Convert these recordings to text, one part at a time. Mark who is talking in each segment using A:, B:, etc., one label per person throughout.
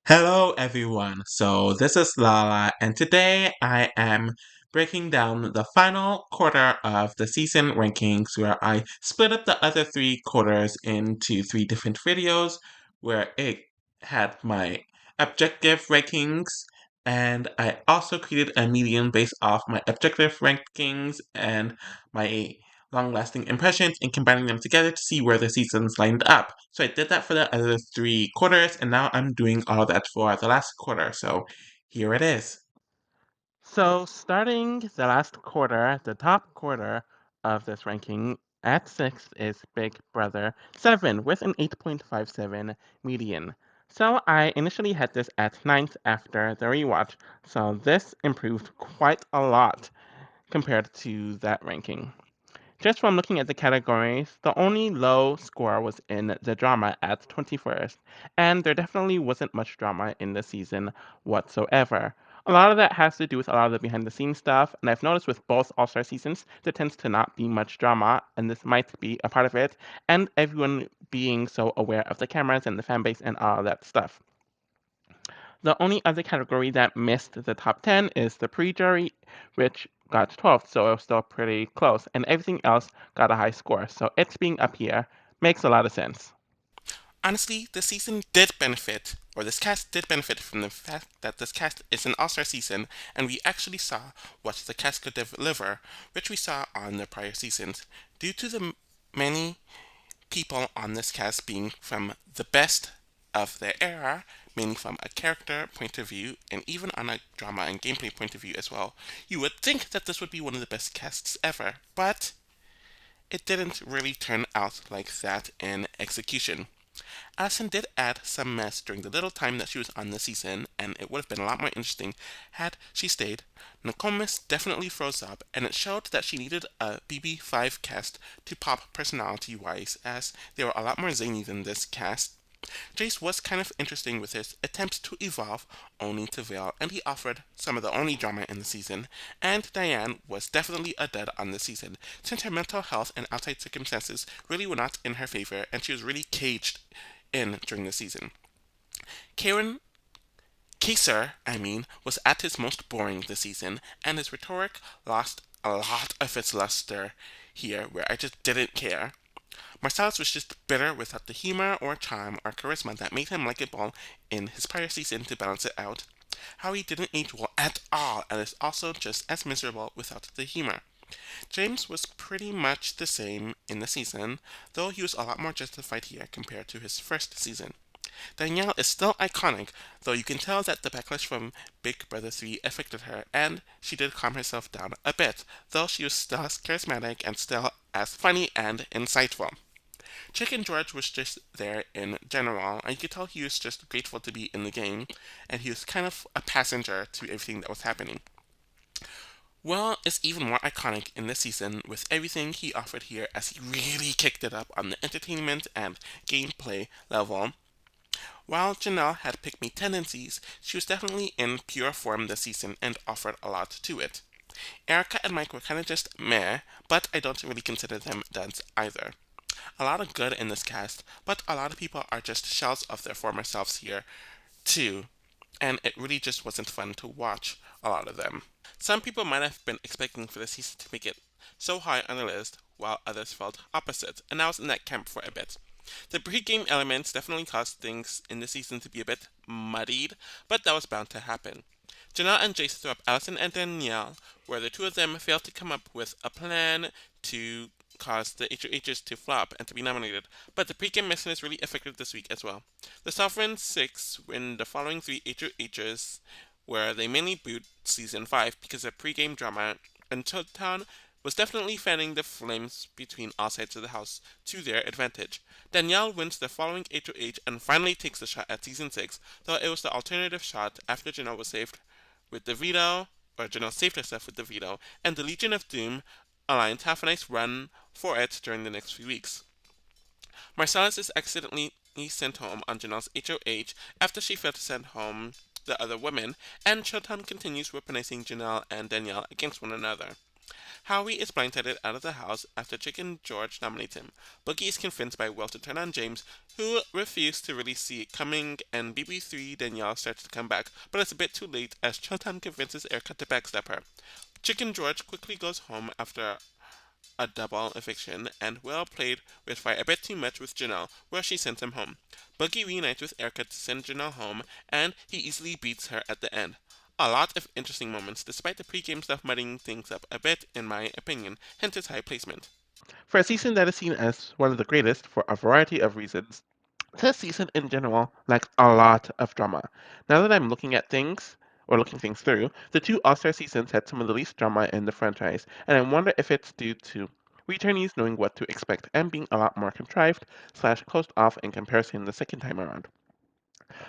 A: Hello everyone, so this is Lala and today I am breaking down the final quarter of the season rankings where I split up the other three quarters into three different videos where it had my objective rankings and I also created a median based off my objective rankings and my long-lasting impressions and combining them together to see where the seasons lined up. So I did that for the other three quarters, and now I'm doing all of that for the last quarter. So here it is.
B: So, starting the last quarter, the top quarter of this ranking at sixth is Big Brother 7 with an 8.57 median. So, I initially had this at ninth after the rewatch, so this improved quite a lot compared to that ranking. Just from looking at the categories, the only low score was in the drama at 21st, and there definitely wasn't much drama in the season whatsoever. A lot of that has to do with a lot of the behind the scenes stuff, and I've noticed with both All Star seasons, there tends to not be much drama, and this might be a part of it, and everyone being so aware of the cameras and the fan base and all of that stuff. The only other category that missed the top 10 is the pre-jury, which got 12th, so it was still pretty close, and everything else got a high score. So it's being up here makes a lot of sense.
C: Honestly, this season did benefit, or this cast did benefit from the fact that this cast is an all-star season, and we actually saw what the cast could deliver, which we saw on the prior seasons. Due to the many people on this cast being from the best of their era, meaning from a character point of view, and even on a drama and gameplay point of view as well, you would think that this would be one of the best casts ever, but it didn't really turn out like that in execution. Allison did add some mess during the little time that she was on the season, and it would have been a lot more interesting had she stayed. Nokomis definitely froze up, and it showed that she needed a BB5 cast to pop personality wise, as they were a lot more zany than this cast. Jace was kind of interesting with his attempts to evolve only to fail, and he offered some of the only drama in the season. And Diane was definitely a dud on the season, since her mental health and outside circumstances really were not in her favor, and she was really caged in during the season. Karen Kaser, was at his most boring this season, and his rhetoric lost a lot of its luster here, where I just didn't care. Marcellus was just bitter without the humor or charm or charisma that made him likable in his prior season to balance it out. Howie didn't age well at all and is also just as miserable without the humor. James was pretty much the same in the season, though he was a lot more justified here compared to his first season. Danielle is still iconic, though you can tell that the backlash from Big Brother 3 affected her, and she did calm herself down a bit, though she was still as charismatic and still as funny and insightful. Chicken George was just there in general, and you could tell he was just grateful to be in the game, and he was kind of a passenger to everything that was happening. Will is even more iconic in this season with everything he offered here as he really kicked it up on the entertainment and gameplay level. While Janelle had pick me tendencies, she was definitely in pure form this season and offered a lot to it. Erica and Mike were kind of just meh, but I don't really consider them duds either. A lot of good in this cast, but a lot of people are just shells of their former selves here, too, and it really just wasn't fun to watch a lot of them. Some people might have been expecting for the season to make it so high on the list, while others felt opposite, and I was in that camp for a bit. The pre-game elements definitely caused things in the season to be a bit muddied, but that was bound to happen. Janelle and Jace threw up Allison and Danielle, where the two of them failed to come up with a plan to cause the HOHs to flop and to be nominated, but the pre-game messiness really affected this week as well. The Sovereign 6 win the following three HOHs, where they mainly boot Season 5 because of pre-game drama, and Town was definitely fanning the flames between all sides of the house to their advantage. Danielle wins the following HOH and finally takes the shot at Season 6, though it was the alternative shot after Janelle was saved with the veto, or Janelle saved herself with the veto, and the Legion of Doom Alliance have a nice run for it during the next few weeks. Marcellus is accidentally sent home on Janelle's HOH after she failed to send home the other women, and Showtime continues weaponizing Janelle and Danielle against one another. Howie is blindsided out of the house after Chicken George nominates him. Boogie is convinced by Will to turn on James, who refused to really see it coming, and BB3 Danielle starts to come back, but it's a bit too late as Chilton convinces Erica to backstab her. Chicken George quickly goes home after a double eviction, and Will played with fire a bit too much with Janelle, where she sends him home. Boogie reunites with Erica to send Janelle home, and he easily beats her at the end. A lot of interesting moments, despite the pre-game stuff muddying things up a bit, in my opinion, hence its high placement.
B: For a season that is seen as one of the greatest for a variety of reasons, this season in general lacks a lot of drama. Now that I'm looking at things, or looking things through, the two All-Star seasons had some of the least drama in the franchise, and I wonder if it's due to returnees knowing what to expect and being a lot more contrived slash closed off in comparison the second time around.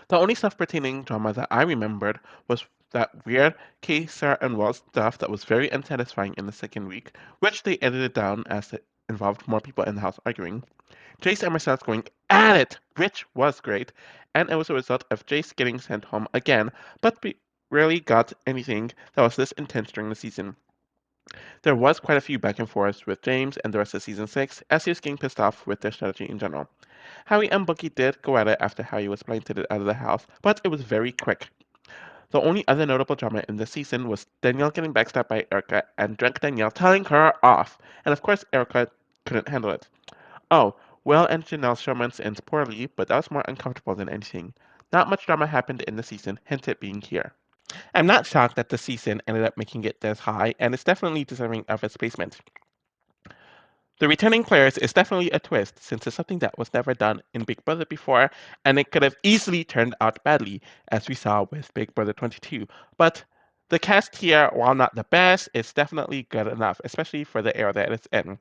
B: The only stuff pertaining drama that I remembered was that weird K-Star and Wells stuff that was very unsatisfying in the second week, which they edited down as it involved more people in the house arguing. Jace and Marcellus going at it, which was great, and it was a result of Jace getting sent home again, but we rarely got anything that was this intense during the season. There was quite a few back and forths with James and the rest of season 6, as he was getting pissed off with their strategy in general. Howie and Bucky did go at it after Howie was blindsided out of the house, but it was very quick. The only other notable drama in this season was Danielle getting backstabbed by Erica and drunk Danielle telling her off, and of course Erica couldn't handle it. Oh, Will and Janelle's romance ends poorly, but that was more uncomfortable than anything. Not much drama happened in the season, hence it being here. I'm not shocked that the season ended up making it this high, and it's definitely deserving of its placement. The returning players is definitely a twist, since it's something that was never done in Big Brother before, and it could have easily turned out badly, as we saw with Big Brother 22. But the cast here, while not the best, is definitely good enough, especially for the era that it's in.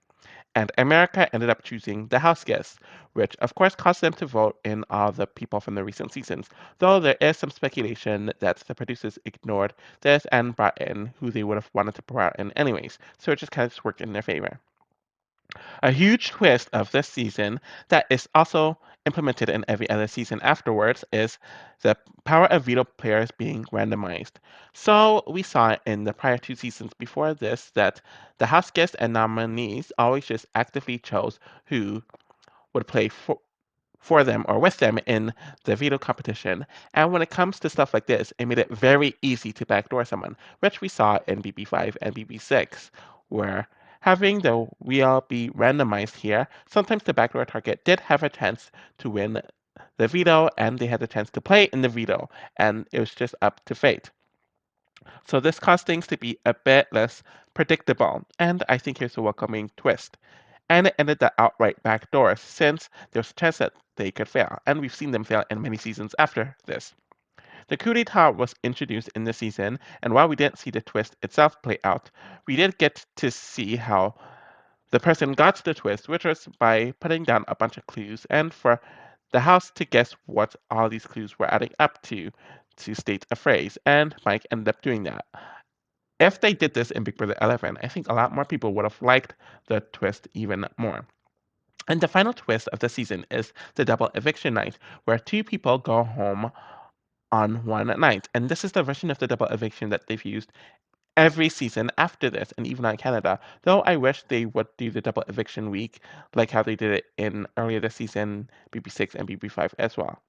B: And America ended up choosing the house guests, which of course caused them to vote in all the people from the recent seasons, though there is some speculation that the producers ignored this and brought in who they would have wanted to bring in anyways, so it just kind of worked in their favor. A huge twist of this season that is also implemented in every other season afterwards is the power of veto players being randomized. So we saw in the prior two seasons before this that the house guests and nominees always just actively chose who would play for them or with them in the veto competition. And when it comes to stuff like this, it made it very easy to backdoor someone, which we saw in BB5 and BB6, where having the wheel be randomized here, sometimes the backdoor target did have a chance to win the veto and they had the chance to play in the veto, and it was just up to fate. So this caused things to be a bit less predictable, and I think here's a welcoming twist. And it ended the outright backdoor since there's a chance that they could fail, and we've seen them fail in many seasons after this. The coup d'etat was introduced in the season, and while we didn't see the twist itself play out, we did get to see how the person got to the twist, which was by putting down a bunch of clues and for the house to guess what all these clues were adding up to state a phrase, and Mike ended up doing that. If they did this in Big Brother 11, I think a lot more people would have liked the twist even more. And the final twist of the season is the double eviction night, where two people go home on one night. And this is the version of the double eviction that they've used every season after this, and even on Canada. Though I wish they would do the double eviction week, like how they did it in earlier this season, BB6 and BB5 as well.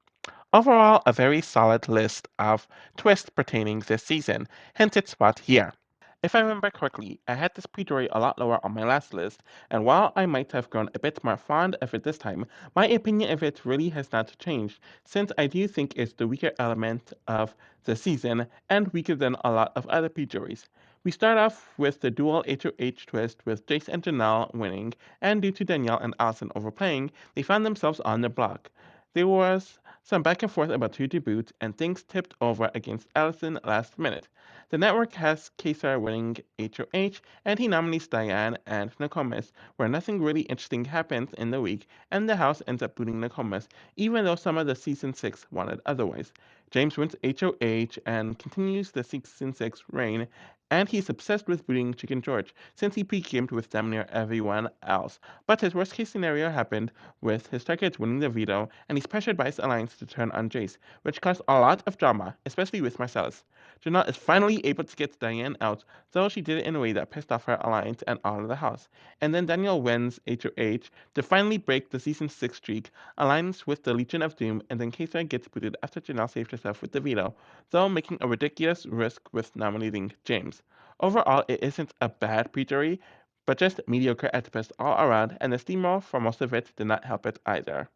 B: Overall, a very solid list of twists pertaining this season, hence its spot here. If I remember correctly, I had this pre-jury a lot lower on my last list, and while I might have grown a bit more fond of it this time, my opinion of it really has not changed, since I do think it's the weaker element of the season and weaker than a lot of other pre-juries. We start off with the dual HOH twist with Jace and Janelle winning, and due to Danielle and Allison overplaying, they found themselves on the block. There was some back and forth about who to boot, and things tipped over against Allison last minute. The network has Kesar winning HOH, and he nominates Diane and Nokomis, where nothing really interesting happens in the week, and the house ends up booting Nokomis, even though some of the season 6 wanted otherwise. James wins HOH and continues the season 6 reign, and he's obsessed with booting Chicken George, since he pre-gamed with damn near everyone else. But his worst case scenario happened, with his targets winning the veto, and he's pressured by his alliance to turn on Jace, which caused a lot of drama, especially with Marcellus. Janelle is finally able to get Diane out, though she did it in a way that pissed off her alliance and all of the house. And then Danielle wins HOH to finally break the season 6 streak, aligns with the Legion of Doom, and then Kesa gets booted after Janelle saved herself with the veto, though making a ridiculous risk with nominating James. Overall, it isn't a bad pre-jury, but just mediocre at best all around, and the steamroll for most of it did not help it either.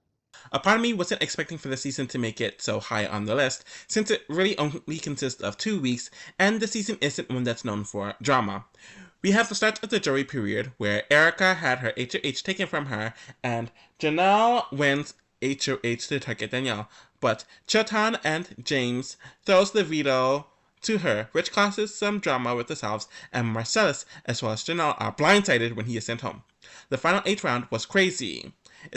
A: A part of me wasn't expecting for the season to make it so high on the list, since it really only consists of 2 weeks, and the season isn't one that's known for drama. We have the start of the jury period, where Erica had her HOH taken from her, and Janelle wins HOH to target Danielle, but Chotan and James throws the veto to her, which causes some drama with the Salves, and Marcellus as well as Janelle are blindsided when he is sent home. The final 8th round was crazy.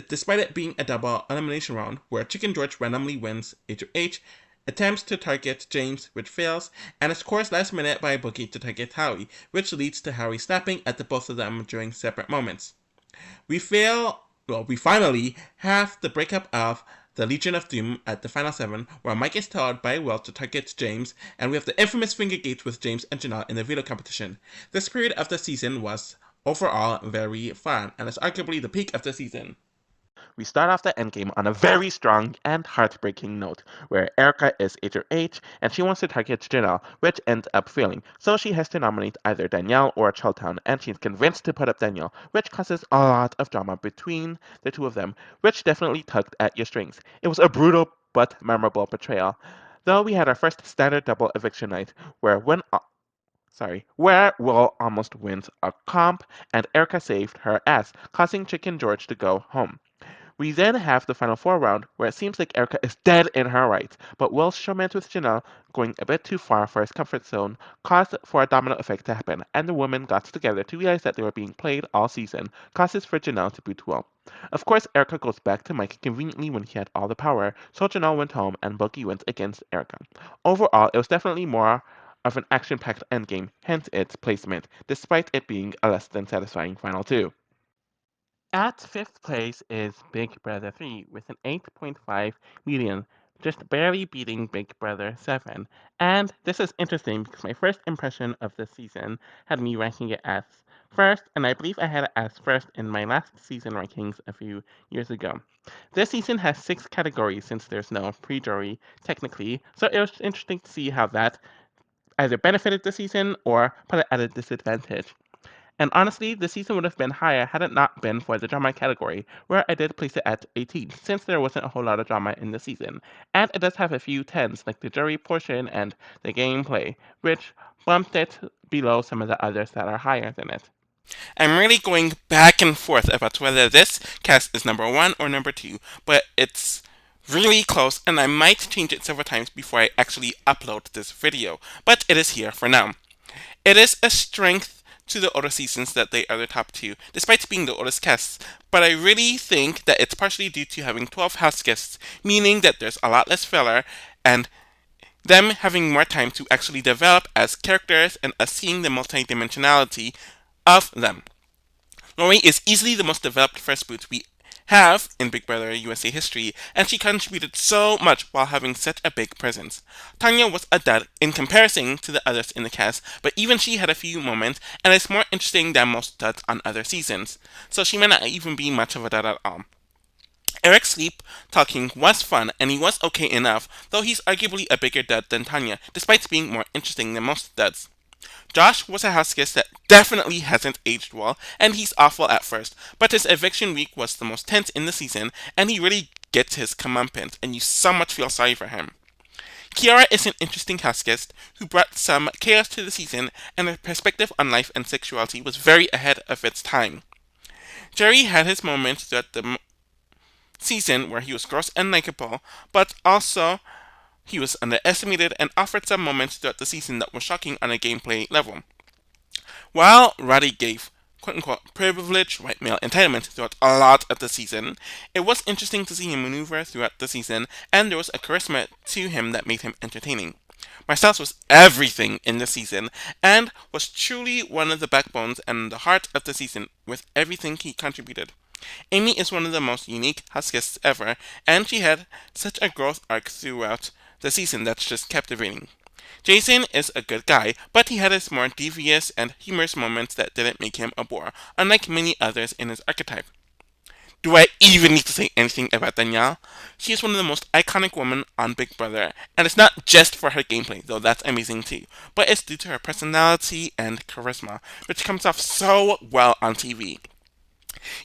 A: Despite it being a double elimination round where Chicken George randomly wins HOH, attempts to target James, which fails, and is course last minute by Boogie to target Howie, which leads to Howie snapping at the both of them during separate moments. We finally have the breakup of the Legion of Doom at the final 7, where Mike is told by Will to target James, and we have the infamous finger gates with James and Janelle in the veto competition. This period of the season was overall very fun, and is arguably the peak of the season.
B: We start off the endgame on a very strong and heartbreaking note, where Erica is HOH and she wants to target Janelle, which ends up failing. So she has to nominate either Danielle or Cheltown, and she's convinced to put up Danielle, which causes a lot of drama between the two of them, which definitely tugged at your strings. It was a brutal but memorable betrayal. Though we had our first standard double eviction night, where Will almost wins a comp and Erica saved her ass, causing Chicken George to go home. We then have the final 4 round, where it seems like Erica is dead in her rights, but Will's showmance with Janelle, going a bit too far for his comfort zone, caused for a domino effect to happen, and the women got together to realize that they were being played all season, causes for Janelle to boot Will. Of course, Erica goes back to Mike conveniently when he had all the power, so Janelle went home and Boogie went against Erica. Overall, it was definitely more of an action-packed endgame, hence its placement, despite it being a less than satisfying final 2. At fifth place is Big Brother 3 with an 8.5 median, just barely beating Big Brother 7. And this is interesting because my first impression of this season had me ranking it as first, and I believe I had it as first in my last season rankings a few years ago. This season has 6 categories since there's no pre-jury technically, so it was interesting to see how that either benefited the season or put it at a disadvantage. And honestly, the season would have been higher had it not been for the drama category, where I did place it at 18, since there wasn't a whole lot of drama in the season. And it does have a few 10s, like the jury portion and the gameplay, which bumped it below some of the others that are higher than it.
C: I'm really going back and forth about whether this cast is number 1 or number 2, but it's really close and I might change it several times before I actually upload this video, but it is here for now. It is a strength to the older seasons that they are the top 2, despite being the oldest casts, but I really think that it's partially due to having 12 house guests, meaning that there's a lot less filler and them having more time to actually develop as characters and us seeing the multidimensionality of them. Lori is easily the most developed first boot we have in Big Brother USA history, and she contributed so much while having such a big presence. Tanya was a dud in comparison to the others in the cast, but even she had a few moments, and is more interesting than most duds on other seasons, so she may not even be much of a dud at all. Eric's sleep talking was fun, and he was okay enough, though he's arguably a bigger dud than Tanya, despite being more interesting than most duds. Josh was a house guest that definitely hasn't aged well, and he's awful at first, but his eviction week was the most tense in the season, and he really gets his comeuppance, and you so much feel sorry for him. Kiara is an interesting house guest who brought some chaos to the season, and her perspective on life and sexuality was very ahead of its time. Jerry had his moments throughout the season where he was gross and likable, but also he was underestimated and offered some moments throughout the season that were shocking on a gameplay level. While Roddy gave quote-unquote privileged white male entitlement throughout a lot of the season, it was interesting to see him maneuver throughout the season, and there was a charisma to him that made him entertaining. Marcellus was everything in the season, and was truly one of the backbones and the heart of the season with everything he contributed. Amy is one of the most unique house guests ever, and she had such a growth arc throughout the season that's just captivating. Jason is a good guy, but he had his more devious and humorous moments that didn't make him a bore, unlike many others in his archetype. Do I even need to say anything about Danielle? She is one of the most iconic women on Big Brother, and it's not just for her gameplay, though that's amazing too, but it's due to her personality and charisma, which comes off so well on TV.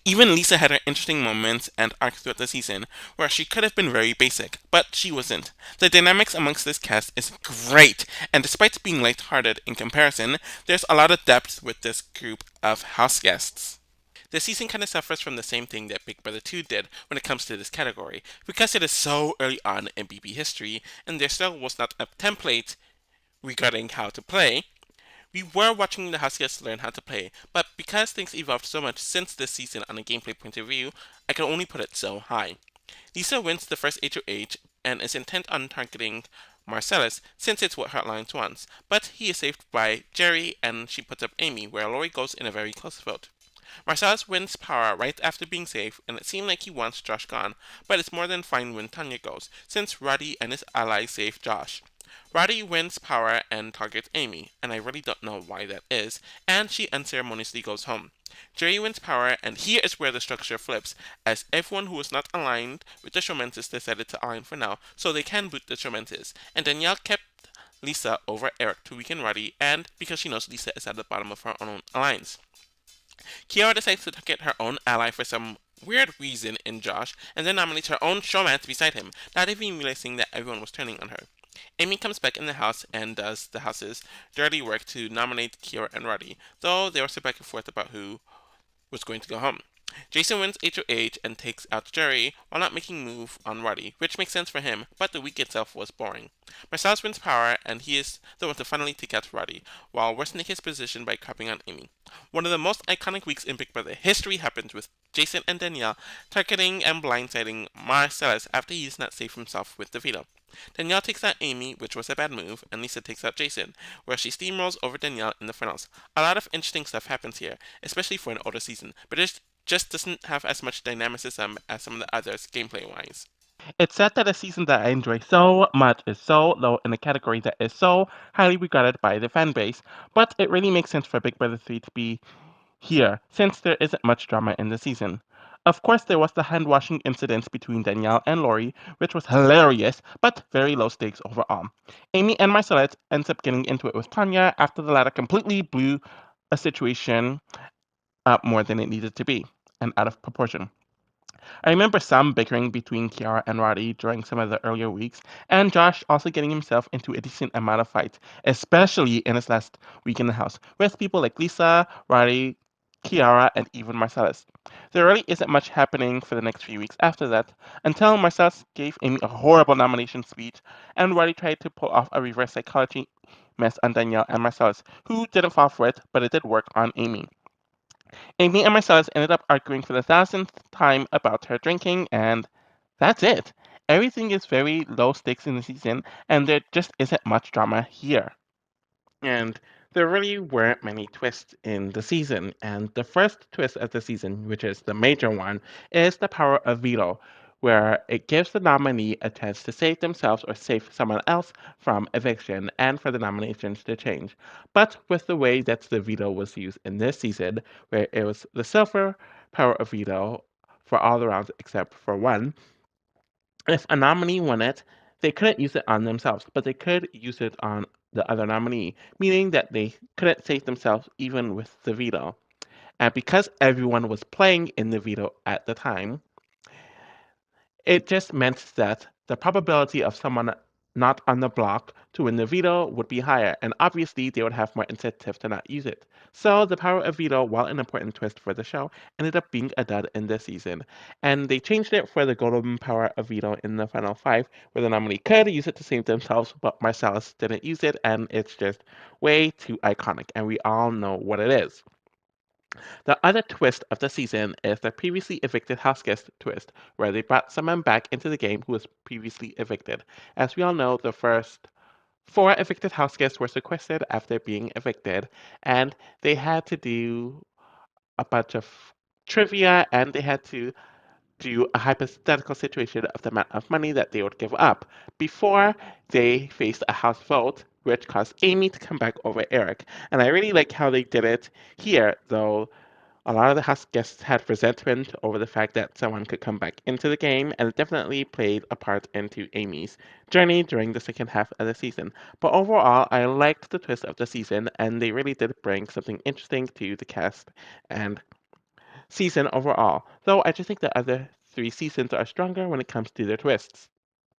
C: Even Lisa had her interesting moments and arcs throughout the season, where she could have been very basic, but she wasn't. The dynamics amongst this cast is great, and despite being lighthearted in comparison, there's a lot of depth with this group of house guests. The season kind of suffers from the same thing that Big Brother 2 did when it comes to this category, because it is so early on in BB history, and there still was not a template regarding how to play. We were watching the Huskies learn how to play, but because things evolved so much since this season on a gameplay point of view, I can only put it so high. Lisa wins the first HOH and is intent on targeting Marcellus since it's what her alliance wants, but he is saved by Jerry and she puts up Amy, where Lori goes in a very close vote. Marcellus wins power right after being saved, and it seemed like he wants Josh gone, but it's more than fine when Tanya goes, since Roddy and his allies save Josh. Roddy wins power and targets Amy, and I really don't know why that is, and she unceremoniously goes home. Jerry wins power, and here is where the structure flips, as everyone who was not aligned with the Showmantis decided to align for now, so they can boot the Showmantis, and Danielle kept Lisa over Eric to weaken Roddy, and because she knows Lisa is at the bottom of her own alliance. Kiara decides to get her own ally for some weird reason in Josh, and then nominates her own showmance beside him, not even realizing that everyone was turning on her. Amy comes back in the house and does the house's dirty work to nominate Kiara and Roddy, though they were still back and forth about who was going to go home. Jason wins HOH and takes out Jerry while not making move on Roddy, which makes sense for him, but the week itself was boring. Marcellus wins power and he is the one to finally take out Roddy, while worsening his position by crapping on Amy. One of the most iconic weeks in Big Brother history happens with Jason and Danielle targeting and blindsiding Marcellus after he is not safe himself with the veto. Danielle takes out Amy, which was a bad move, and Lisa takes out Jason, where she steamrolls over Danielle in the finals. A lot of interesting stuff happens here, especially for an older season, but it just doesn't have as much dynamicism as some of the others gameplay wise.
B: It's said that a season that I enjoy so much is so low in a category that is so highly regarded by the fan base, but it really makes sense for Big Brother 3 to be here, since there isn't much drama in the season. Of course, there was the hand washing incidents between Danielle and Lori, which was hilarious, but very low stakes overall. Amy and Marcellus ends up getting into it with Tanya after the latter completely blew a situation up more than it needed to be, and out of proportion. I remember some bickering between Kiara and Roddy during some of the earlier weeks, and Josh also getting himself into a decent amount of fights, especially in his last week in the house, with people like Lisa, Roddy, Kiara, and even Marcellus. There really isn't much happening for the next few weeks after that, until Marcellus gave Amy a horrible nomination speech, and Roddy tried to pull off a reverse psychology mess on Danielle and Marcellus, who didn't fall for it, but it did work on Amy. Amy and Marcellus ended up arguing for the thousandth time about her drinking, and that's it. Everything is very low stakes in the season, and there just isn't much drama here. And there really weren't many twists in the season. And the first twist of the season, which is the major one, is the power of veto, where it gives the nominee a chance to save themselves or save someone else from eviction and for the nominations to change. But with the way that the veto was used in this season, where it was the silver power of veto for all the rounds except for one, if a nominee won it, they couldn't use it on themselves, but they could use it on the other nominee, meaning that they couldn't save themselves even with the veto. And because everyone was playing in the veto at the time, it just meant that the probability of someone not on the block to win the veto would be higher, and obviously they would have more incentive to not use it. So the power of veto, while an important twist for the show, ended up being a dud in this season. And they changed it for the golden power of veto in the final five, where the nominee could use it to save themselves, but Marcellus didn't use it, and it's just way too iconic, and we all know what it is. The other twist of the season is the previously evicted house guest twist, where they brought someone back into the game who was previously evicted. As we all know, the first four evicted house guests were sequestered after being evicted, and they had to do a bunch of trivia and they had to do a hypothetical situation of the amount of money that they would give up before they faced a house vote which caused Amy to come back over Eric. And I really like how they did it here, though a lot of the house guests had resentment over the fact that someone could come back into the game, and it definitely played a part into Amy's journey during the second half of the season. But overall, I liked the twist of the season, and they really did bring something interesting to the cast and season overall. Though I just think the other three seasons are stronger when it comes to their twists.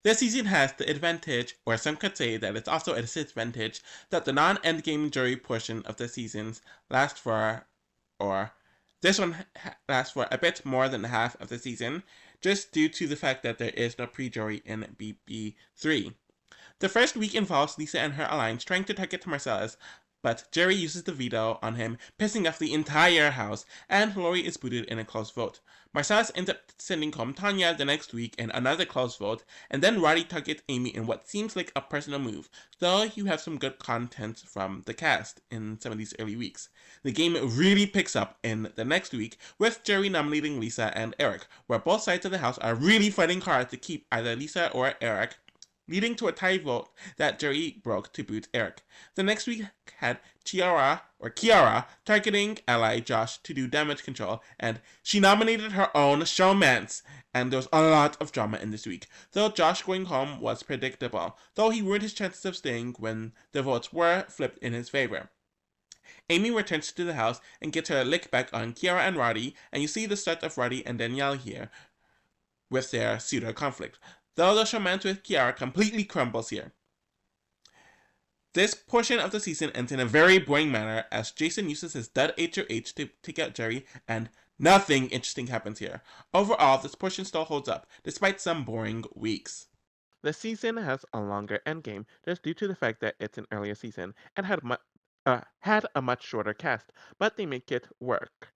A: This season has the advantage, or some could say that it's also a disadvantage, that the non-endgame jury portion of the seasons lasts for, or this one lasts for a bit more than half of the season, just due to the fact that there is no pre-jury in BB3. The first week involves Lisa and her alliance trying to target Marcellus, but Jerry uses the veto on him, pissing off the entire house, and Lori is booted in a close vote. Marcellus ends up sending home Tanya the next week in another close vote, and then Roddy targets Amy in what seems like a personal move, though you have some good content from the cast in some of these early weeks. The game really picks up in the next week, with Jerry nominating Lisa and Eric, where both sides of the house are really fighting hard to keep either Lisa or Eric, leading to a tie vote that Jerry broke to boot Eric. The next week had Kiara targeting ally Josh to do damage control, and she nominated her own showmance, and there was a lot of drama in this week. Though Josh going home was predictable, though he ruined his chances of staying when the votes were flipped in his favor. Amy returns to the house and gets her lick back on Kiara and Roddy, and you see the start of Roddy and Danielle here with their pseudo conflict, though the showmance with Kiara completely crumbles here. This portion of the season ends in a very boring manner as Jason uses his dud HOH to take out Jerry, and nothing interesting happens here. Overall, this portion still holds up, despite some boring weeks.
B: The season has a longer endgame just due to the fact that it's an earlier season and had a much shorter cast, but they make it work.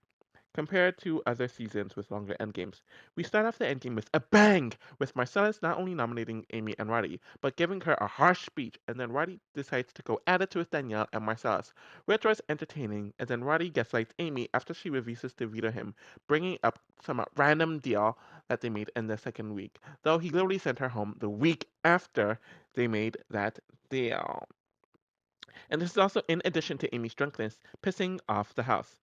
B: Compared to other seasons with longer endgames, we start off the endgame with a bang, with Marcellus not only nominating Amy and Roddy, but giving her a harsh speech, and then Roddy decides to go at it with Danielle and Marcellus, which was entertaining, and then Roddy gaslights Amy after she refuses to veto him, bringing up some random deal that they made in the second week, though he literally sent her home the week after they made that deal. And this is also in addition to Amy's drunkenness pissing off the house.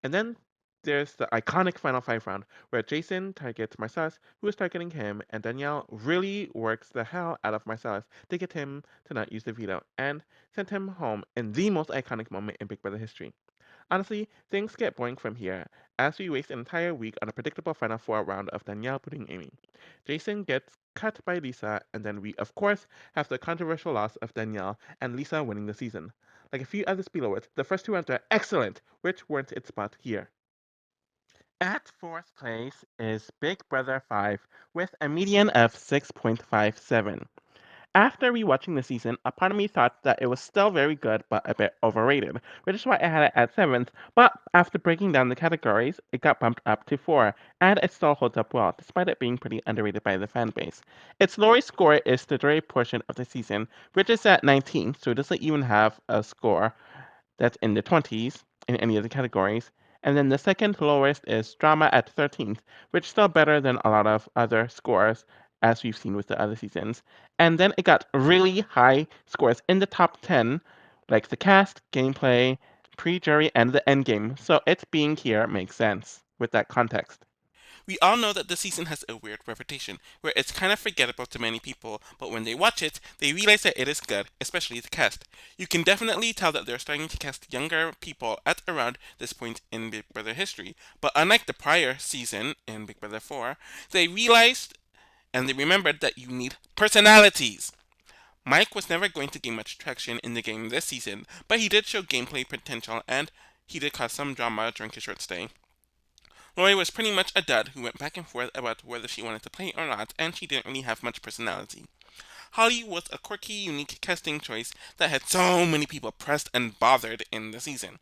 B: And then there's the iconic Final Five round where Jason targets Marcellus, who is targeting him, and Danielle really works the hell out of Marcellus to get him to not use the veto and send him home in the most iconic moment in Big Brother history. Honestly, things get boring from here as we waste an entire week on a predictable Final Four round of Danielle putting Amy. Jason gets cut by Lisa, and then we, of course, have the controversial loss of Danielle and Lisa winning the season. Like a few other Spielowitz, the first two rounds are excellent, which weren't its spot here. At fourth place is Big Brother 5 with a median of 6.57. After rewatching the season, a part of me thought that it was still very good but a bit overrated, which is why I had it at 7th, but after breaking down the categories, it got bumped up to 4, and it still holds up well, despite it being pretty underrated by the fan base. Its lowest score is the jury portion of the season, which is at 19, so it doesn't even have a score that's in the 20s in any of the categories. And then the second lowest is drama at 13th, which is still better than a lot of other scores as we've seen with the other seasons. And then it got really high scores in the top 10, like the cast, gameplay, pre-jury, and the endgame. So its being here makes sense with that context.
C: We all know that the season has a weird reputation, where it's kind of forgettable to many people, but when they watch it, they realize that it is good, especially the cast. You can definitely tell that they're starting to cast younger people at around this point in Big Brother history, but unlike the prior season in Big Brother 4, they realized and they remembered that you need personalities. Mike was never going to gain much traction in the game this season, but he did show gameplay potential and he did cause some drama during his short stay. Lori was pretty much a dud who went back and forth about whether she wanted to play or not, and she didn't really have much personality. Holly was a quirky, unique casting choice that had so many people pressed and bothered in the season.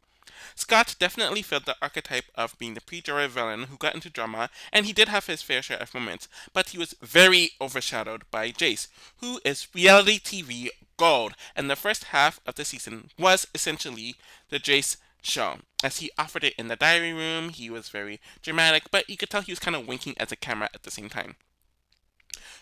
C: Scott definitely filled the archetype of being the pre-Jorah villain who got into drama, and he did have his fair share of moments, but he was very overshadowed by Jace, who is reality TV gold, and the first half of the season was essentially the Jace show. As he offered it in the diary room, he was very dramatic, but you could tell he was kind of winking at the camera at the same time.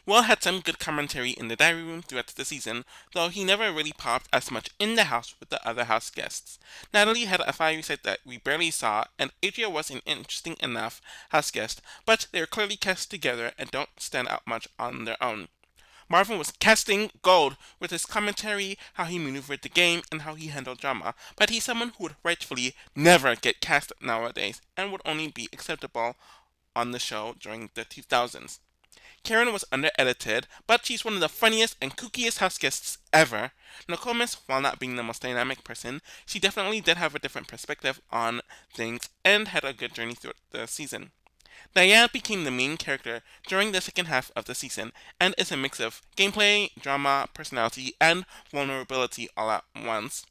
C: Will had some good commentary in the diary room throughout the season, though he never really popped as much in the house with the other house guests. Natalie had a fiery side that we barely saw, and Adria was an interesting enough house guest, but they are clearly cast together and don't stand out much on their own. Marvin was casting gold with his commentary, how he maneuvered the game, and how he handled drama, but he's someone who would rightfully never get cast nowadays and would only be acceptable on the show during the 2000s. Karen was under-edited, but she's one of the funniest and kookiest house guests ever. Nokomis, while not being the most dynamic person, she definitely did have a different perspective on things and had a good journey throughout the season. Diane became the main character during the second half of the season and is a mix of gameplay, drama, personality, and vulnerability all at once.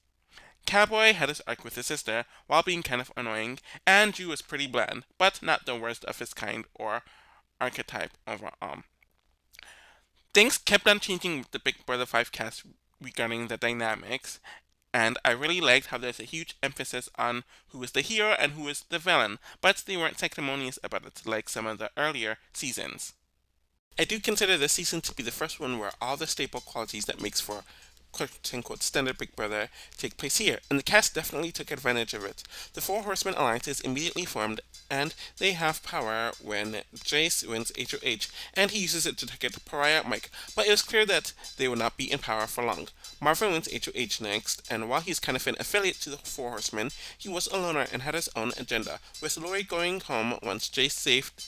C: Cowboy had his arc with his sister while being kind of annoying, and Drew was pretty bland, but not the worst of his kind or archetype overall. Things kept on changing with the Big Brother 5 cast regarding the dynamics, and I really liked how there's a huge emphasis on who is the hero and who is the villain, but they weren't sanctimonious about it like some of the earlier seasons. I do consider this season to be the first one where all the staple qualities that makes for quote unquote standard Big Brother take place here, and the cast definitely took advantage of it. The Four Horsemen Alliance is immediately formed, and they have power when Jace wins HOH, and he uses it to target Pariah Mike, but it was clear that they would not be in power for long. Marvin wins HOH next, and while he's kind of an affiliate to the Four Horsemen, he was a loner and had his own agenda, with Lori going home once Jace saved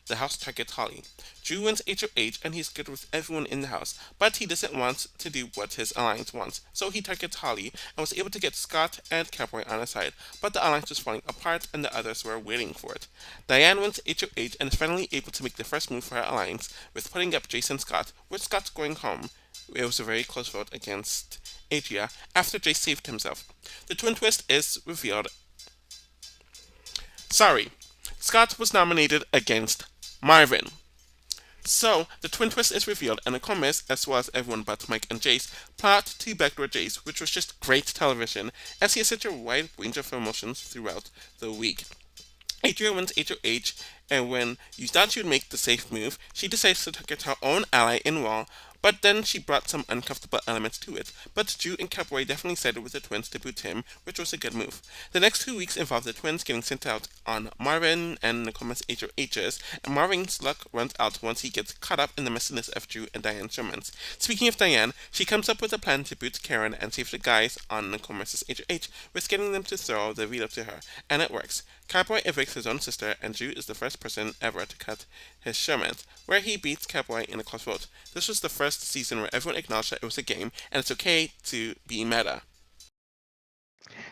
C: the house targets Holly. Drew wins HOH and he's good with everyone in the house, but he doesn't want to do what his alliance wants, so he targets Holly and was able to get Scott and Cowboy on his side, but the alliance was falling apart and the others were waiting for it. Diane wins HOH and is finally able to make the first move for her alliance with putting up Jason Scott, with Scott going home. It was a very close vote against Adria after Jace saved himself. The twin twist is revealed. Sorry, Scott was nominated against Marvin. So, the twin twist is revealed, and the Comis, as well as everyone but Mike and Jace, plot to backdoor Jace, which was just great television, as he has such a wide range of emotions throughout the week. Adria wins HOH, and when you thought she would make the safe move, she decides to target her own ally in Wall, but then she brought some uncomfortable elements to it. But Drew and Cowboy definitely sided with the twins to boot him, which was a good move. The next 2 weeks involved the twins getting sent out on Marvin and Nicole's HOHs, and Marvin's luck runs out once he gets caught up in the messiness of Drew and Diane's romance. Speaking of Diane, she comes up with a plan to boot Karen and save the guys on Nicole's HOH, with getting them to throw the veto to her, and it works. Cowboy evicts his own sister, and Drew is the first person ever to cut his showmance, where he beats Cowboy in a close vote. This was the first season where everyone acknowledged that it was a game, and it's okay to be meta.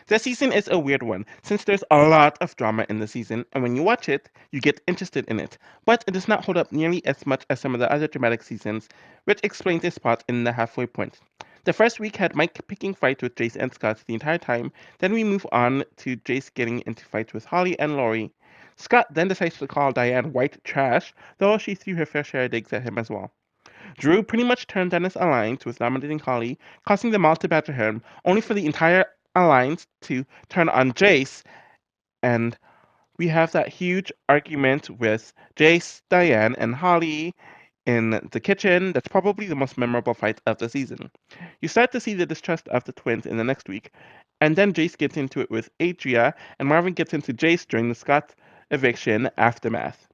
B: The season is a weird one, since there's a lot of drama in the season, and when you watch it, you get interested in it. But it does not hold up nearly as much as some of the other dramatic seasons, which explains its spot in the halfway point. The first week had Mike picking fights with Jace and Scott the entire time, then we move on to Jace getting into fights with Holly and Lori. Scott then decides to call Diane white trash, though she threw her fair share of digs at him as well. Drew pretty much turned on his alliance with nominating Holly, causing them all to badger him, only for the entire alliance to turn on Jace, and we have that huge argument with Jace, Diane, and Holly in the kitchen. That's probably the most memorable fight of the season. You start to see the distrust of the twins in the next week, and then Jace gets into it with Adria, and Marvin gets into Jace during the Scott eviction aftermath.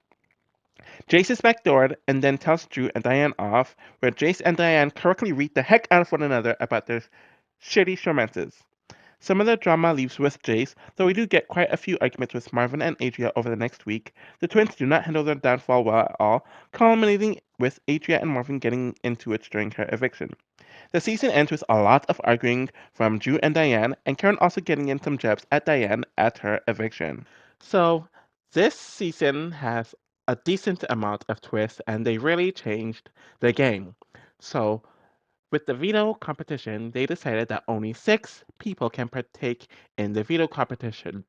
B: Jace is backdoored and then tells Drew and Diane off, where Jace and Diane correctly read the heck out of one another about their shitty romances. Some of the drama leaves with Jace, though we do get quite a few arguments with Marvin and Adria over the next week. The twins do not handle their downfall well at all, culminating with Adria and Marvin getting into it during her eviction. The season ends with a lot of arguing from Drew and Diane, and Karen also getting in some jabs at Diane at her eviction. So, this season has a decent amount of twists, and they really changed the game. So, with the veto competition, they decided that only 6 people can partake in the veto competition,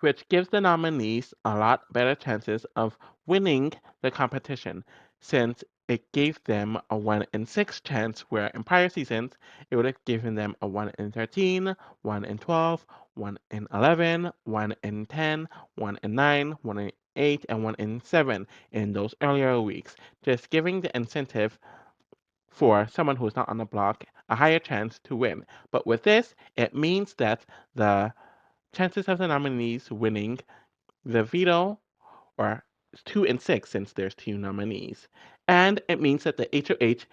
B: which gives the nominees a lot better chances of winning the competition, since it gave them a 1 in 6 chance, where in prior seasons it would have given them a 1 in 13, 1 in 12, 1 in 11, 1 in 10, 1 in 9, 1 in 8 and 1 in 7 in those earlier weeks, just giving the incentive for someone who's not on the block a higher chance to win. But with this, it means that the chances of the nominees winning the veto are 2 and 6 since there's two nominees. And it means that the HOH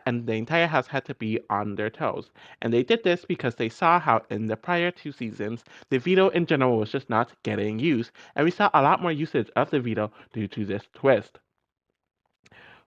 B: and the entire house had to be on their toes. And they did this because they saw how in the prior two seasons, the veto in general was just not getting used. And we saw a lot more usage of the veto due to this twist.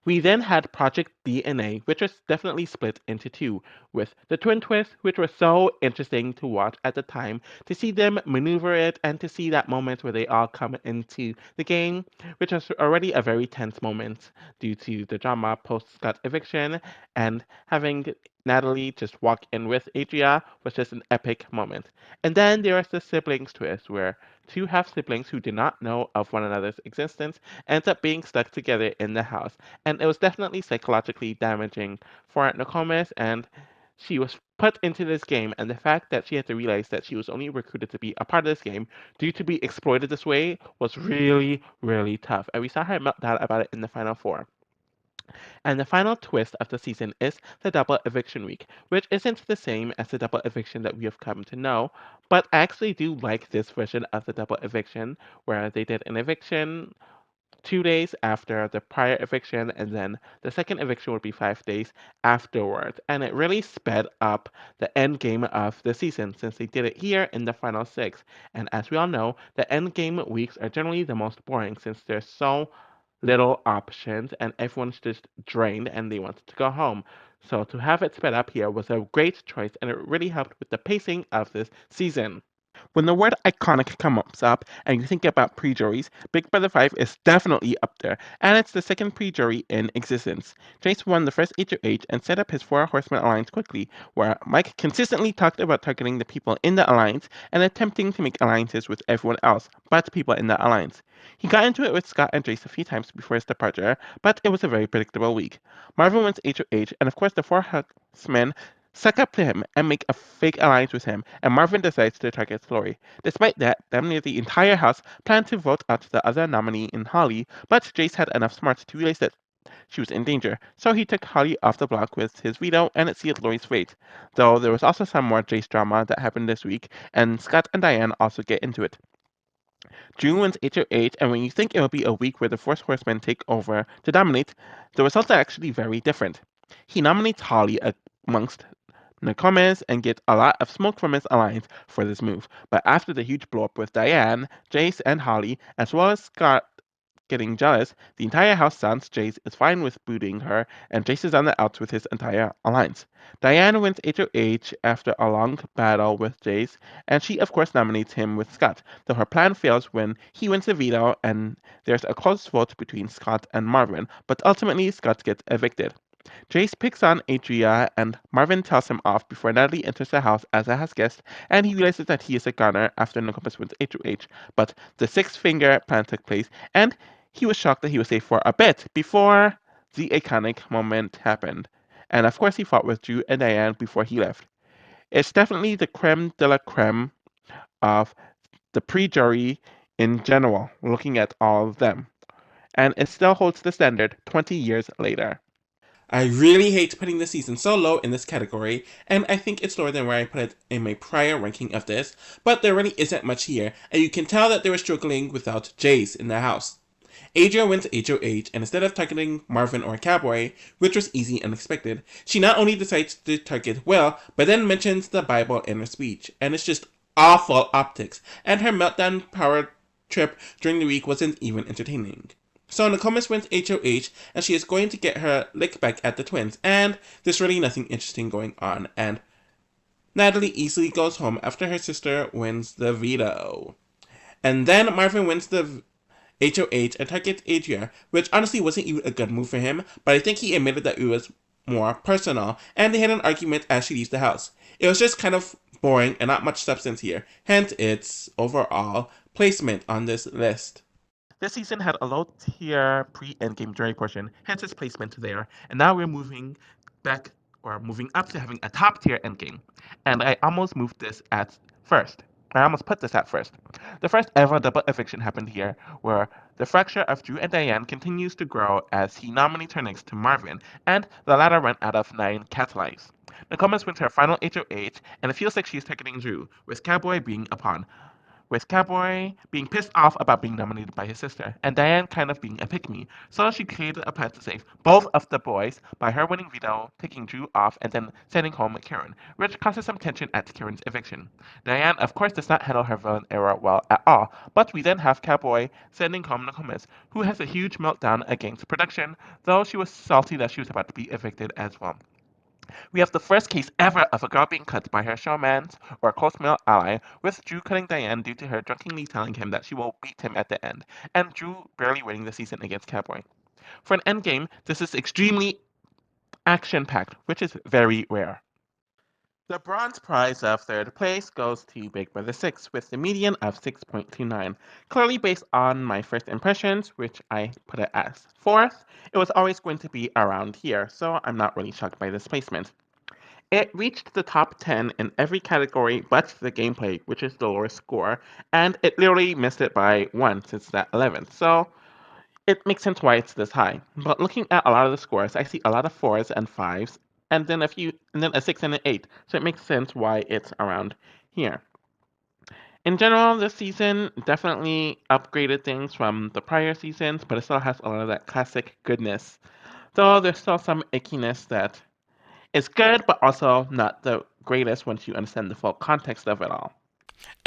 B: We then had Project DNA, which was definitely split into two, with the twin twist, which was so interesting to watch at the time, to see them maneuver it and to see that moment where they all come into the game, which was already a very tense moment due to the drama post Scott eviction, and having Natalie just walk in with Adria was just an epic moment. And then there was the siblings twist, where two half siblings who did not know of one another's existence ends up being stuck together in the house, and it was definitely psychologically damaging for Nokomis, and she was put into this game, and the fact that she had to realize that she was only recruited to be a part of this game due to be exploited this way was really, really tough. And we saw her melt down about it in the final four. And the final twist of the season is the double eviction week, which isn't the same as the double eviction that we have come to know, but I actually do like this version of the double eviction, where they did an eviction 2 days after the prior eviction, and then the second eviction would be 5 days afterward. And it really sped up the end game of the season since they did it here in the final six. And as we all know, the end game weeks are generally the most boring since there's so little options and everyone's just drained and they want to go home. So to have it sped up here was a great choice, and it really helped with the pacing of this season. When the word iconic comes up and you think about pre-juries, Big Brother 5 is definitely up there, and it's the second pre-jury in existence. Jace won the first HOH and set up his Four Horsemen alliance quickly, where Mike consistently talked about targeting the people in the alliance and attempting to make alliances with everyone else, but people in the alliance. He got into it with Scott and Jace a few times before his departure, but it was a very predictable week. Marvin wins HOH, and of course the Four Horsemen suck up to him and make a fake alliance with him, and Marvin decides to target Flory. Despite that, damn near the entire house planned to vote out the other nominee in Holly, but Jace had enough smarts to realize that she was in danger, so he took Holly off the block with his veto, and it sealed Lori's fate. Though there was also some more Jace drama that happened this week, and Scott and Diane also get into it. June wins HOH, and when you think it will be a week where the Force Horsemen take over to dominate, the results are actually very different. He nominates Holly amongst Nakomes and get a lot of smoke from his alliance for this move. But after the huge blow up with Diane, Jace, and Holly, as well as Scott getting jealous, the entire house sans Jace is fine with booting her, and Jace is on the outs with his entire alliance. Diane wins HOH after a long battle with Jace, and she of course nominates him with Scott, though her plan fails when he wins the veto and there's a close vote between Scott and Marvin, but ultimately Scott gets evicted. Jace picks on Adria, and Marvin tells him off before Natalie enters the house as a house guest, and he realizes that he is a goner after Nokomis wins HOH. But the six finger plan took place, and he was shocked that he was safe for a bit before the iconic moment happened. And of course, he fought with Drew and Diane before he left. It's definitely the creme de la creme of the pre jury in general, looking at all of them. And it still holds the standard 20 years later.
A: I really hate putting the season so low in this category, and I think it's lower than where I put it in my prior ranking of this, but there really isn't much here, and you can tell that they were struggling without Jace in the house. Adria went to HOH, and instead of targeting Marvin or Cowboy, which was easy and expected, she not only decides to target Will, but then mentions the Bible in her speech, and it's just awful optics, and her meltdown power trip during the week wasn't even entertaining. So Nokomis wins HOH, and she is going to get her lick back at the twins, and there's really nothing interesting going on, and Natalie easily goes home after her sister wins the veto. And then Marvin wins the HOH and targets Adria, which honestly wasn't even a good move for him, but I think he admitted that it was more personal, and they had an argument as she leaves the house. It was just kind of boring and not much substance here, hence its overall placement on this list.
B: This season had a low tier pre endgame jury portion, hence its placement there, and now we're moving back or moving up to having a top tier endgame. And I almost moved this at first. I almost put this at first. The first ever double eviction happened here, where the fracture of Drew and Diane continues to grow as he nominates her next to Marvin, and the latter ran out of 9 cat lives. Nokomis wins her final HOH, and it feels like she's targeting Drew, with Cowboy being a pawn, with Cowboy being pissed off about being nominated by his sister, and Diane kind of being a pick-me, so she created a plan to save both of the boys by her winning veto, taking Drew off, and then sending home Karen, which causes some tension at Karen's eviction. Diane, of course, does not handle her villain era well at all, but we then have Cowboy sending home Nokomis, who has a huge meltdown against production, though she was salty that she was about to be evicted as well. We have the first case ever of a girl being cut by her showman's or close male ally, with Drew cutting Diane due to her drunkenly telling him that she will beat him at the end, and Drew barely winning the season against Cowboy. For an endgame, this is extremely action packed, which is very rare. The bronze prize of third place goes to Big Brother 6 with the median of 6.29. Clearly based on my first impressions, which I put it as fourth, it was always going to be around here, so I'm not really shocked by this placement. It reached the top 10 in every category but the gameplay, which is the lowest score, and it literally missed it by 1 since that 11th, so it makes sense why it's this high. But looking at a lot of the scores, I see a lot of 4s and 5s, and then a 6 and an 8, so it makes sense why it's around here. In general, this season definitely upgraded things from the prior seasons, but it still has a lot of that classic goodness. Though there's still some ickiness that is good, but also not the greatest once you understand the full context of it all.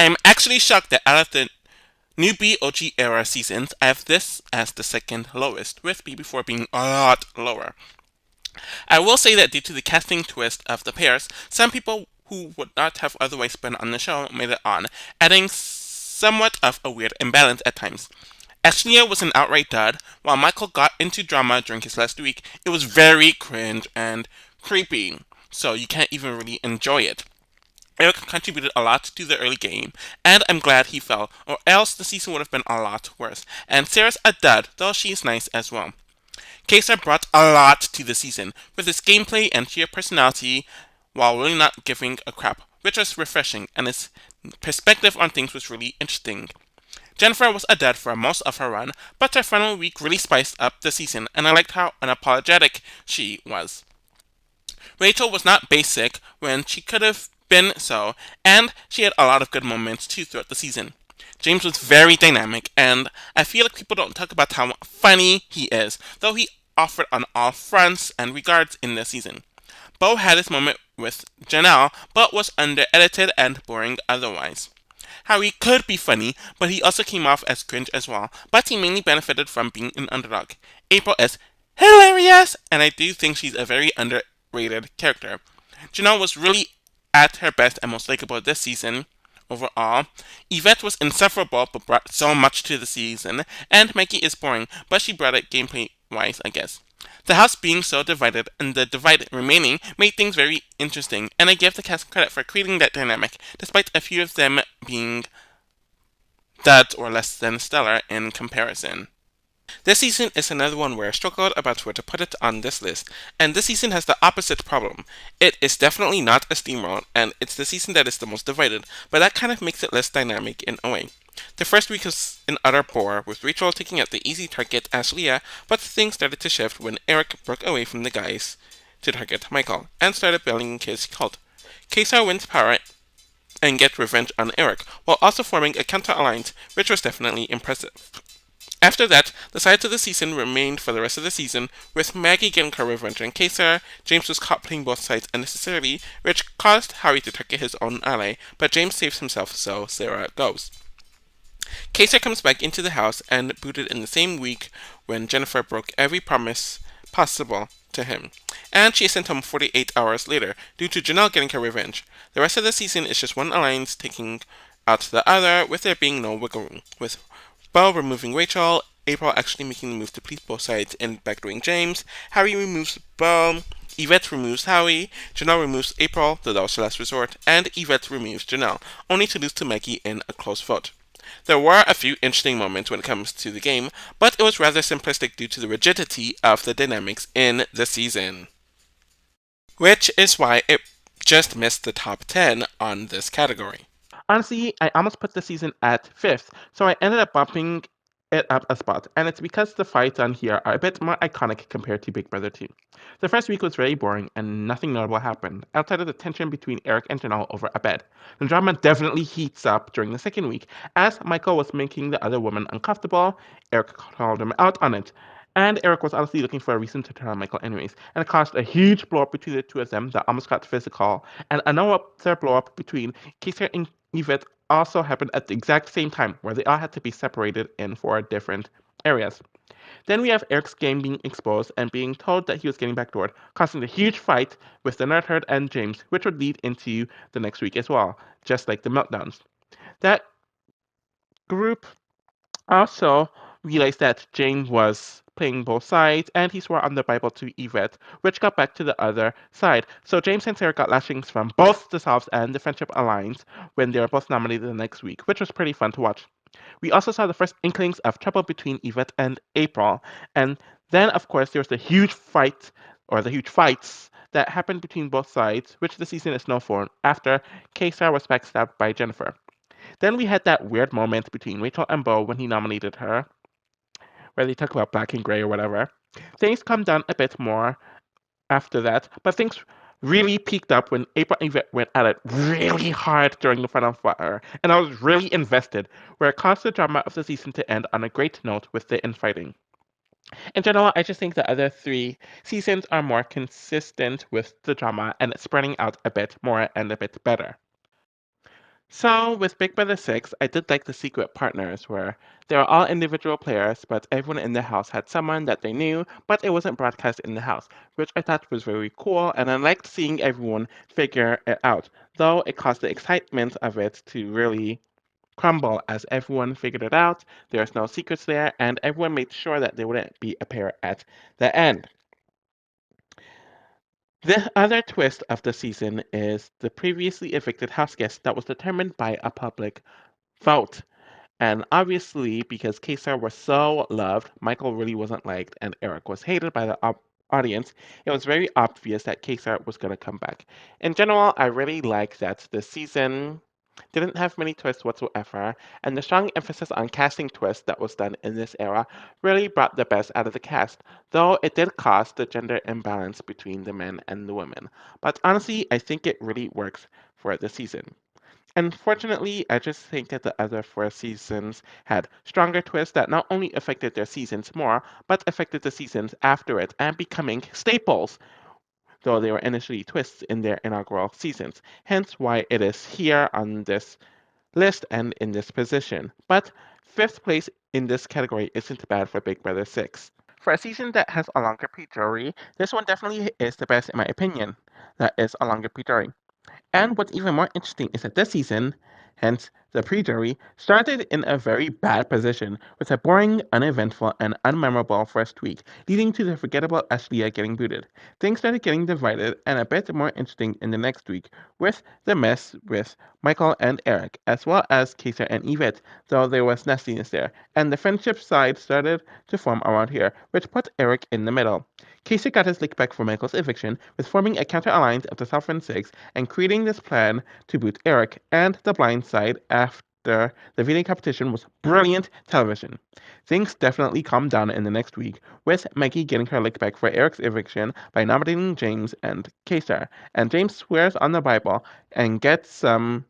C: I'm actually shocked that out of the new BOG era seasons, I have this as the second lowest, with B4 being a lot lower. I will say that due to the casting twist of the pairs, some people who would not have otherwise been on the show made it on, adding somewhat of a weird imbalance at times. Ashnia was an outright dud, while Michael got into drama during his last week. It was very cringe and creepy, so you can't even really enjoy it. Eric contributed a lot to the early game, and I'm glad he fell, or else the season would have been a lot worse. And Sarah's a dud, though she's nice as well. Kesar brought a lot to the season, with his gameplay and sheer personality, while really not giving a crap, which was refreshing, and his perspective on things was really interesting. Jennifer was a dud for most of her run, but her final week really spiced up the season, and I liked how unapologetic she was. Rachel was not basic when she could have been so, and she had a lot of good moments too throughout the season. James was very dynamic, and I feel like people don't talk about how funny he is, though he offered on all fronts and regards in this season. Bo had his moment with Janelle, but was under-edited and boring otherwise. Howie could be funny, but he also came off as cringe as well, but he mainly benefited from being an underdog. April is hilarious, and I do think she's a very underrated character. Janelle was really at her best and most likable this season. Overall, Yvette was insufferable but brought so much to the season, and Mikey is boring, but she brought it gameplay-wise, I guess. The house being so divided and the divide remaining made things very interesting, and I give the cast credit for creating that dynamic, despite a few of them being dud or less than stellar in comparison. This season is another one where I struggled about where to put it on this list, and this season has the opposite problem. It is definitely not a steamroll, and it's the season that is the most divided, but that kind of makes it less dynamic in a way. The first week was an utter bore, with Rachel taking out the easy target Ashlia, but things started to shift when Eric broke away from the guys to target Michael, and started building his cult. Kesar wins power and get revenge on Eric, while also forming a counter-alliance, which was definitely impressive. After that, the sides of the season remained for the rest of the season, with Maggie getting her revenge on Kesar. James was caught playing both sides unnecessarily, which caused Howie to target his own ally, but James saves himself, so Sarah goes. Kesar comes back into the house and booted in the same week when Jennifer broke every promise possible to him, and she is sent home 48 hours later due to Janelle getting her revenge. The rest of the season is just one alliance taking out the other, with there being no wiggle room, with Bo removing Rachel, April actually making the move to please both sides and backdoing James, Harry removes Bo, Yvette removes Howie, Janelle removes April, though that was her last resort, and Yvette removes Janelle, only to lose to Maggie in a close vote. There were a few interesting moments when it comes to the game, but it was rather simplistic due to the rigidity of the dynamics in the season. Which is why it just missed the top 10 on this category.
B: Honestly, I almost put the season at 5th, so I ended up bumping it up a spot, and it's because the fights on here are a bit more iconic compared to Big Brother 2. The first week was very boring, and nothing notable happened, outside of the tension between Eric and Janelle over a bed. The drama definitely heats up during the second week, as Michael was making the other woman uncomfortable. Eric called him out on it. And Eric was honestly looking for a reason to turn on Michael anyways, and it caused a huge blow up between the two of them that almost got physical, and another blow up between Kaiser and Yvette also happened at the exact same time, where they all had to be separated in 4 different areas. Then we have Eric's game being exposed and being told that he was getting backdoored, causing a huge fight with the Nerd Herd and James, which would lead into the next week as well, just like the meltdowns. That group also realized that James was playing both sides, and he swore on the Bible to Yvette, which got back to the other side. So James and Sarah got lashings from both the Souths and the Friendship Alliance when they were both nominated the next week, which was pretty fun to watch. We also saw the first inklings of trouble between Yvette and April, and then of course there was the huge fight, or the huge fights, that happened between both sides, which the season is known for, after K-Star was backstabbed by Jennifer. Then we had that weird moment between Rachel and Bo when he nominated her, where they talk about black and gray or whatever. Things calmed down a bit more after that, but things really peaked up when April and Yvette went at it really hard during the final fire, and I was really invested, where it caused the drama of the season to end on a great note with the infighting. In general, I just think the other 3 seasons are more consistent with the drama and it's spreading out a bit more and a bit better. So with Big Brother 6, I did like the secret partners where they were all individual players, but everyone in the house had someone that they knew, but it wasn't broadcast in the house, which I thought was very cool, and I liked seeing everyone figure it out, though it caused the excitement of it to really crumble as everyone figured it out, there's no secrets there, and everyone made sure that there wouldn't be a pair at the end. The other twist of the season is the previously evicted house guest that was determined by a public vote. And obviously, because Kesar was so loved, Michael really wasn't liked, and Eric was hated by the audience, it was very obvious that Kesar was going to come back. In general, I really like that the season didn't have many twists whatsoever, and the strong emphasis on casting twists that was done in this era really brought the best out of the cast, though it did cause the gender imbalance between the men and the women. But honestly, I think it really works for the season. Unfortunately, I just think that the other 4 seasons had stronger twists that not only affected their seasons more, but affected the seasons after it and becoming staples, though they were initially twists in their inaugural seasons. Hence why it is here on this list and in this position. But 5th place in this category isn't bad for Big Brother 6. For a season that has a longer pre-jury, this one definitely is the best in my opinion. That is a longer pre-jury. And what's even more interesting is that this season, hence the pre-jury, started in a very bad position with a boring, uneventful, and unmemorable first week, leading to the forgettable Ashlia getting booted. Things started getting divided and a bit more interesting in the next week, with the mess with Michael and Eric, as well as Kaiser and Yvette, though there was nastiness there, and the friendship side started to form around here, which put Eric in the middle. Casey got his lick back for Michael's eviction with forming a counter-alliance of the Southern Six and creating this plan to boot Eric and the blind side after the voting competition was brilliant television. Things definitely calmed down in the next week, with Maggie getting her lick back for Eric's eviction by nominating James and K-Star, and James swears on the Bible and gets some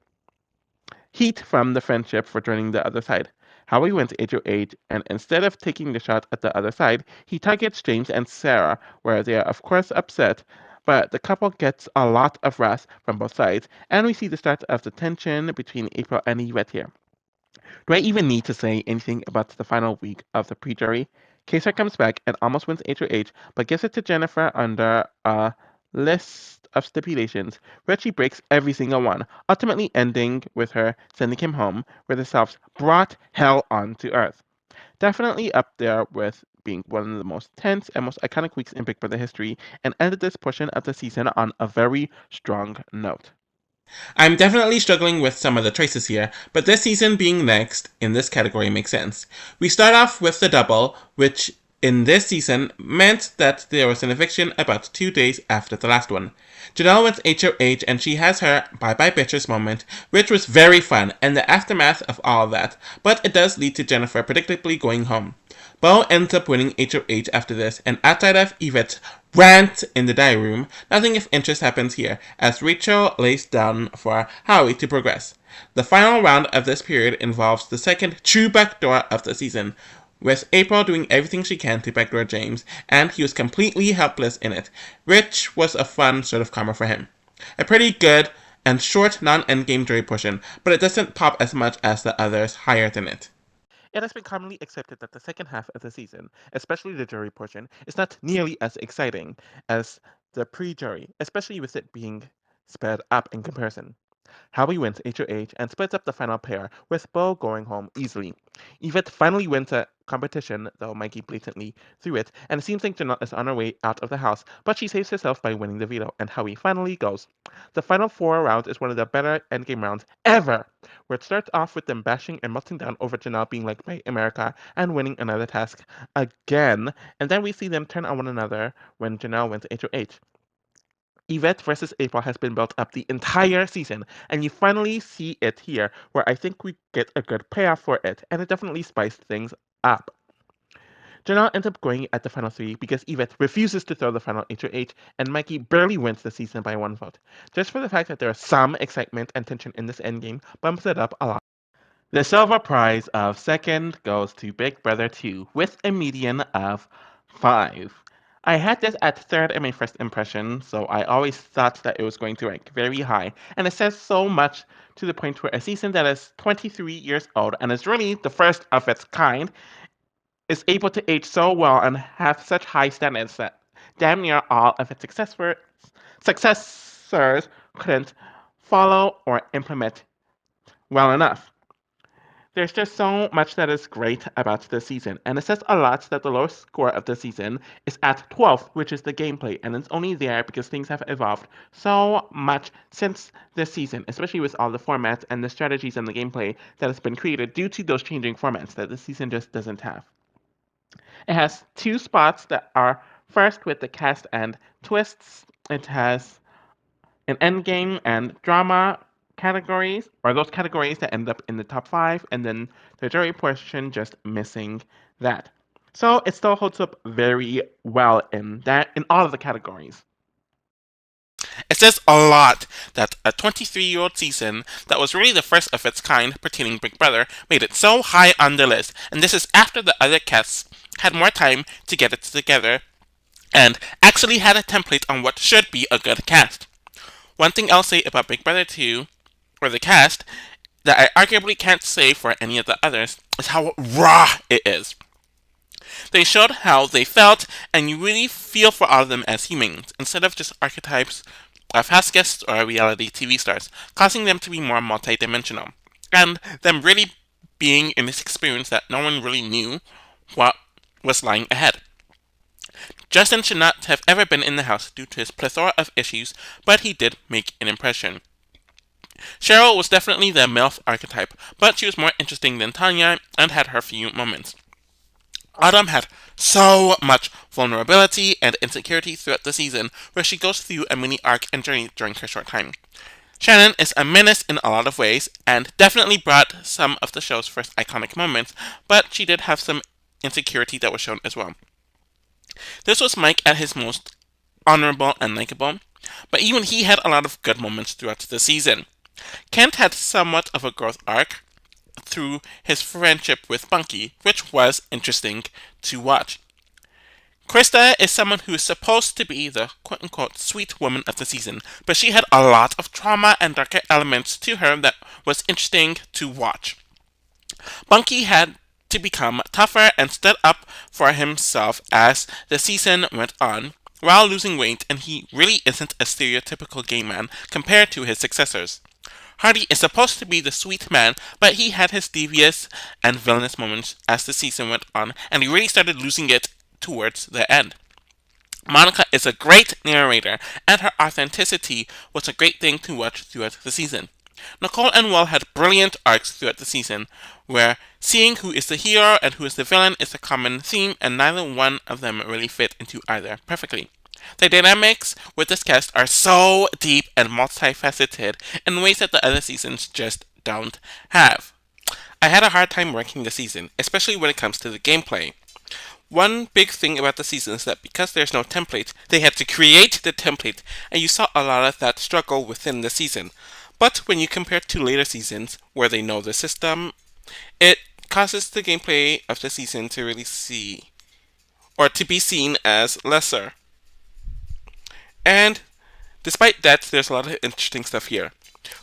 B: heat from the friendship for joining the other side. Howie went age of 8, and instead of taking the shot at the other side, he targets James and Sarah, where they are of course upset, but the couple gets a lot of wrath from both sides, and we see the start of the tension between April and Yvette here. Do I even need to say anything about the final week of the pre-jury? Kaysar comes back and almost wins HOH, but gives it to Jennifer under a list of stipulations, where she breaks every single one, ultimately ending with her sending him home, where the Souths brought hell onto Earth. Definitely up there with being one of the most tense and most iconic weeks in Big Brother history, and ended this portion of the season on a very strong note.
A: I'm definitely struggling with some of the choices here, but this season being next in this category makes sense. We start off with the double, which in this season meant that there was an eviction about 2 days after the last one. Janelle went HOH and she has her bye bye bitches moment, which was very fun and the aftermath of all of that, but it does lead to Jennifer predictably going home. Bo ends up winning HOH after this, and outside of Yvette's rant in the diary room, nothing of interest happens here, as Rachel lays down for Howie to progress. The final round of this period involves the second true backdoor of the season, with April doing everything she can to backdoor James, and he was completely helpless in it, which was a fun sort of karma for him. A pretty good and short non-endgame jury portion, but it doesn't pop as much as the others higher than it.
B: It has been commonly accepted that the second half of the season, especially the jury portion, is not nearly as exciting as the pre-jury, especially with it being sped up in comparison. Howie wins HOH and splits up the final pair, with Bo going home easily. Yvette finally wins a competition, though Mikey blatantly threw it, and it seems like Janelle is on her way out of the house, but she saves herself by winning the veto, and Howie finally goes. The final 4 rounds is one of the better endgame rounds ever, where it starts off with them bashing and melting down over Janelle being like by America and winning another task again, and then we see them turn on one another when Janelle wins HOH. Yvette versus April has been built up the entire season, and you finally see it here, where I think we get a good payoff for it, and it definitely spiced things up. Janelle ends up going at the final 3 because Yvette refuses to throw the final HOH, and Mikey barely wins the season by 1 vote. Just for the fact that there is some excitement and tension in this endgame bumps it up a lot. The silver prize of second goes to Big Brother 2 with a median of 5. I had this at third in my first impression, so I always thought that it was going to rank very high, and it says so much to the point where a season that is 23 years old and is really the first of its kind is able to age so well and have such high standards that damn near all of its successors couldn't follow or implement well enough. There's just so much that is great about this season, and it says a lot that the lowest score of the season is at 12th, which is the gameplay, and it's only there because things have evolved so much since this season, especially with all the formats and the strategies and the gameplay that has been created due to those changing formats that this season just doesn't have. It has 2 spots that are first with the cast and twists. It has an endgame and drama categories, or those categories that end up in the top 5, and then the jury portion just missing that. So it still holds up very well in all of the categories.
C: It says a lot that a 23-year-old season that was really the first of its kind pertaining Big Brother made it so high on the list, and this is after the other casts had more time to get it together and actually had a template on what should be a good cast. One thing I'll say about Big Brother 2, or the cast, that I arguably can't say for any of the others, is how raw it is. They showed how they felt, and you really feel for all of them as humans, instead of just archetypes of house guests or reality TV stars, causing them to be more multidimensional, and them really being in this experience that no one really knew what was lying ahead. Justin should not have ever been in the house due to his plethora of issues, but he did make an impression. Cheryl was definitely the MILF archetype, but she was more interesting than Tanya and had her few moments. Autumn had so much vulnerability and insecurity throughout the season, where she goes through a mini arc and journey during her short time. Shannon is a menace in a lot of ways, and definitely brought some of the show's first iconic moments, but she did have some insecurity that was shown as well. This was Mike at his most honorable and likable, but even he had a lot of good moments throughout the season. Kent had somewhat of a growth arc through his friendship with Bunky, which was interesting to watch. Krista is someone who is supposed to be the quote-unquote sweet woman of the season, but she had a lot of trauma and darker elements to her that was interesting to watch. Bunky had to become tougher and stood up for himself as the season went on, while losing weight, and he really isn't a stereotypical gay man compared to his successors. Hardy is supposed to be the sweet man, but he had his devious and villainous moments as the season went on, and he really started losing it towards the end. Monica is a great narrator, and her authenticity was a great thing to watch throughout the season. Nicole and Will had brilliant arcs throughout the season, where seeing who is the hero and who is the villain is a common theme, and neither one of them really fit into either perfectly. The dynamics with this cast are so deep and multifaceted in ways that the other seasons just don't have. I had a hard time ranking the season, especially when it comes to the gameplay. One big thing about the season is that because there's no template, they had to create the template, and you saw a lot of that struggle within the season. But when you compare to later seasons, where they know the system, it causes the gameplay of the season to really see, or to be seen as lesser. And despite that, there's a lot of interesting stuff here.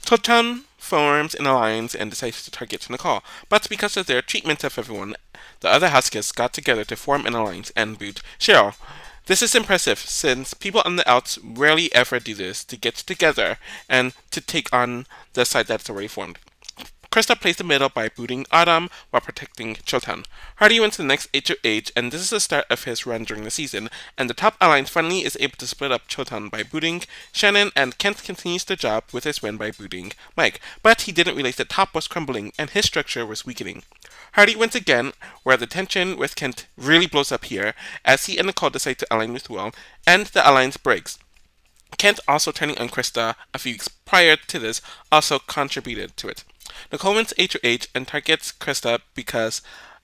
C: Totan forms in a alliance and decides to target Nicole, but because of their treatment of everyone, the other Huskies got together to form an alliance and boot Cheryl. This is impressive since people on the outs rarely ever do this to get together and to take on the side that's already formed. Krista plays the middle by booting Autumn while protecting Chilton. Hardy went to the next HOH, and this is the start of his run during the season, and the top alliance finally is able to split up Chilton by booting Shannon, and Kent continues the job with his win by booting Mike. But he didn't realize the top was crumbling and his structure was weakening. Hardy wins again, where the tension with Kent really blows up here, as he and Nicole decide to align with Will, and the alliance breaks. Kent also turning on Krista a few weeks prior to this also contributed to it. Nicole wins HOH and targets Krista because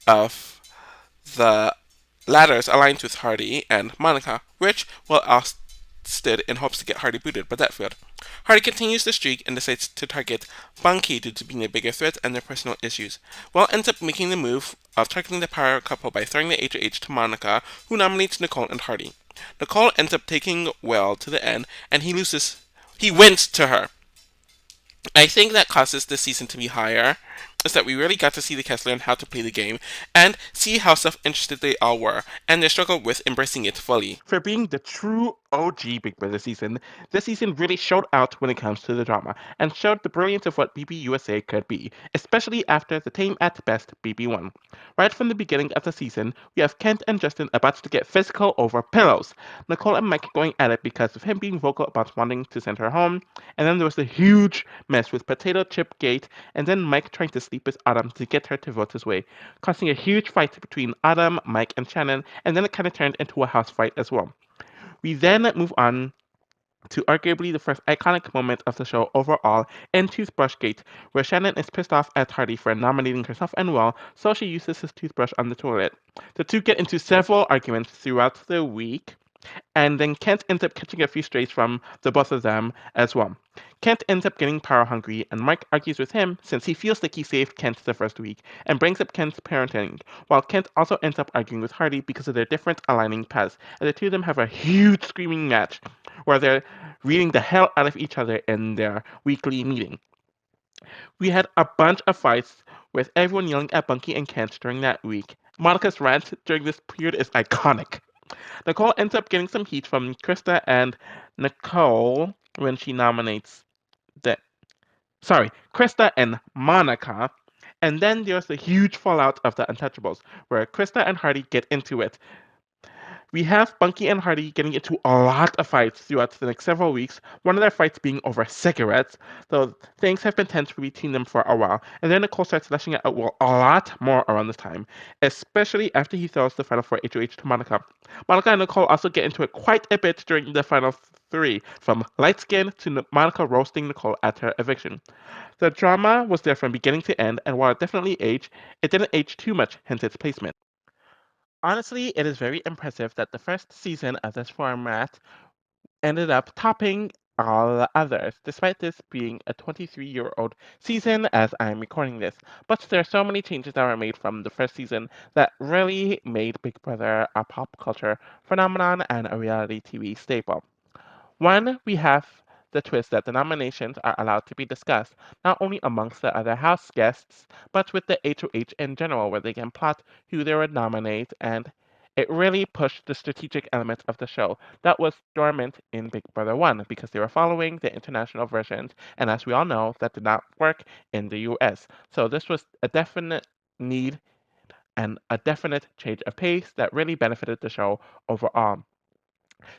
C: of the latter's alliance with Hardy and Monica, which Will ousted in hopes to get Hardy booted, but that failed. Hardy continues the streak and decides to target Bunky due to being a bigger threat and their personal issues. Will ends up making the move of targeting the power couple by throwing the HOH to Monica, who nominates Nicole and Hardy. Nicole ends up taking Will to the end, and he wins to her. I think that causes this season to be higher is that we really got to see the cast learn how to play the game and see how self-interested they all were and their struggle with embracing it fully.
B: For being the true OG Big Brother season, this season really showed out when it comes to the drama and showed the brilliance of what BB USA could be, especially after the tame at best BB1. Right from the beginning of the season, we have Kent and Justin about to get physical over pillows. Nicole and Mike going at it because of him being vocal about wanting to send her home, and then there was a huge mess with Potato Chip Gate, and then Mike trying to sleep with Adam to get her to vote his way, causing a huge fight between Adam, Mike, and Shannon, and then it kind of turned into a house fight as well. We then move on to arguably the first iconic moment of the show overall in Toothbrush Gate, where Shannon is pissed off at Hardy for nominating herself and Will, so she uses his toothbrush on the toilet. The two get into several arguments throughout the week, and then Kent ends up catching a few strays from the both of them as well. Kent ends up getting power hungry, and Mike argues with him since he feels like he saved Kent the first week and brings up Kent's parenting, while Kent also ends up arguing with Hardy because of their different aligning paths, and the two of them have a huge screaming match where they're reading the hell out of each other in their weekly meeting. We had a bunch of fights with everyone yelling at Bunky and Kent during that week. Monica's rant during this period is iconic. Nicole ends up getting some heat from Krista and Nicole when she nominates the Krista and Monica. And then there's the huge fallout of the Untouchables, where Krista and Hardy get into it. We have Bunky and Hardy getting into a lot of fights throughout the next several weeks, one of their fights being over cigarettes, though things have been tense between them for a while. And then Nicole starts lashing out Will a lot more around this time, especially after he throws the final 4 HOH to Monica. Monica and Nicole also get into it quite a bit during the final 3, from light skin to Monica roasting Nicole at her eviction. The drama was there from beginning to end, and while it definitely aged, it didn't age too much, hence its placement. Honestly, it is very impressive that the first season of this format ended up topping all the others, despite this being a 23-year-old season as I'm recording this. But there are so many changes that were made from the first season that really made Big Brother a pop culture phenomenon and a reality TV staple. One, we have the twist that the nominations are allowed to be discussed not only amongst the other house guests, but with the HOH in general, where they can plot who they would nominate, and it really pushed the strategic elements of the show that was dormant in Big Brother 1 because they were following the international versions, and as we all know, that did not work in the US. So this was a definite need and a definite change of pace that really benefited the show overall.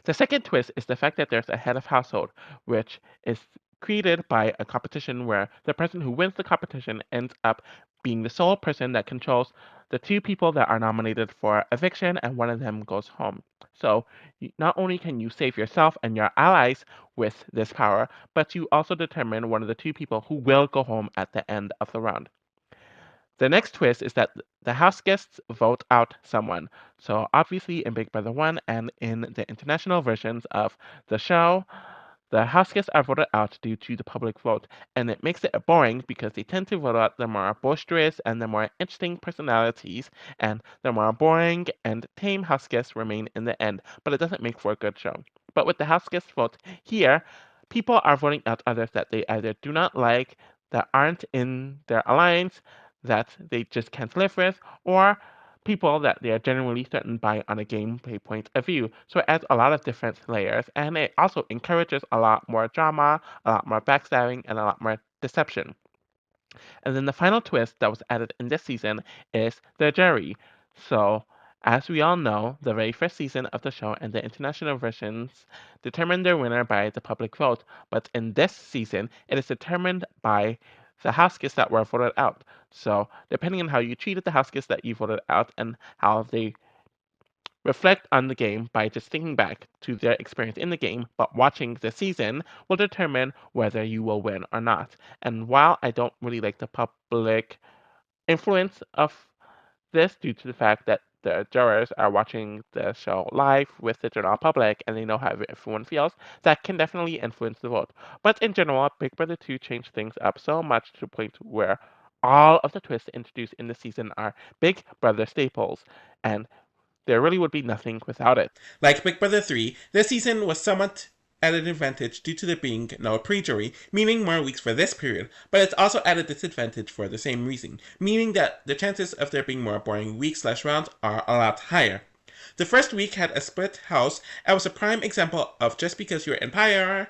B: The second twist is the fact that there's a head of household, which is created by a competition where the person who wins the competition ends up being the sole person that controls the two people that are nominated for eviction, and one of them goes home. So not only can you save yourself and your allies with this power, but you also determine one of the two people who will go home at the end of the round. The next twist is that the house guests vote out someone. So obviously in Big Brother 1 and in the international versions of the show, the house guests are voted out due to the public vote, and it makes it boring because they tend to vote out the more boisterous and the more interesting personalities, and the more boring and tame house guests remain in the end, but it doesn't make for a good show. But with the house guest vote here, people are voting out others that they either do not like, that aren't in their alliance, that they just can't live with, or people that they are generally threatened by on a gameplay point of view. So it adds a lot of different layers, and it also encourages a lot more drama, a lot more backstabbing, and a lot more deception. And then the final twist that was added in this season is the jury. So, as we all know, the very first season of the show and the international versions determined their winner by the public vote, but in this season, it is determined by the house guests that were voted out. So, depending on how you treated the house guests that you voted out and how they reflect on the game by just thinking back to their experience in the game, but watching the season will determine whether you will win or not. And while I don't really like the public influence of this due to the fact that the jurors are watching the show live with the general public and they know how everyone feels, that can definitely influence the vote. But in general, Big Brother 2 changed things up so much to the point where all of the twists introduced in the season are Big Brother staples, and there really would be nothing without it.
A: Like Big Brother 3, this season was somewhat at an advantage due to there being no pre-jury, meaning more weeks for this period, but it's also at a disadvantage for the same reason, meaning that the chances of there being more boring weeks/rounds are a lot higher. The first week had a split house and was a prime example of just because you're in power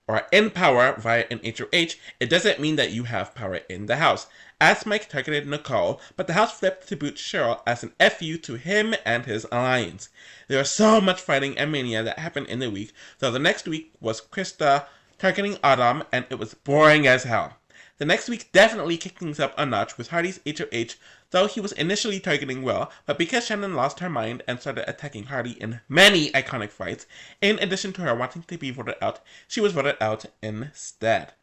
A: via an HOH, it doesn't mean that you have power in the house. As Mike targeted Nicole, but the house flipped to boot Cheryl as an FU to him and his alliance. There was so much fighting and mania that happened in the week, though the next week was Krista targeting Autumn, and it was boring as hell. The next week definitely kicked things up a notch with Hardy's HOH, though he was initially targeting Will, but because Shannon lost her mind and started attacking Hardy in many iconic fights, in addition to her wanting to be voted out, she was voted out instead.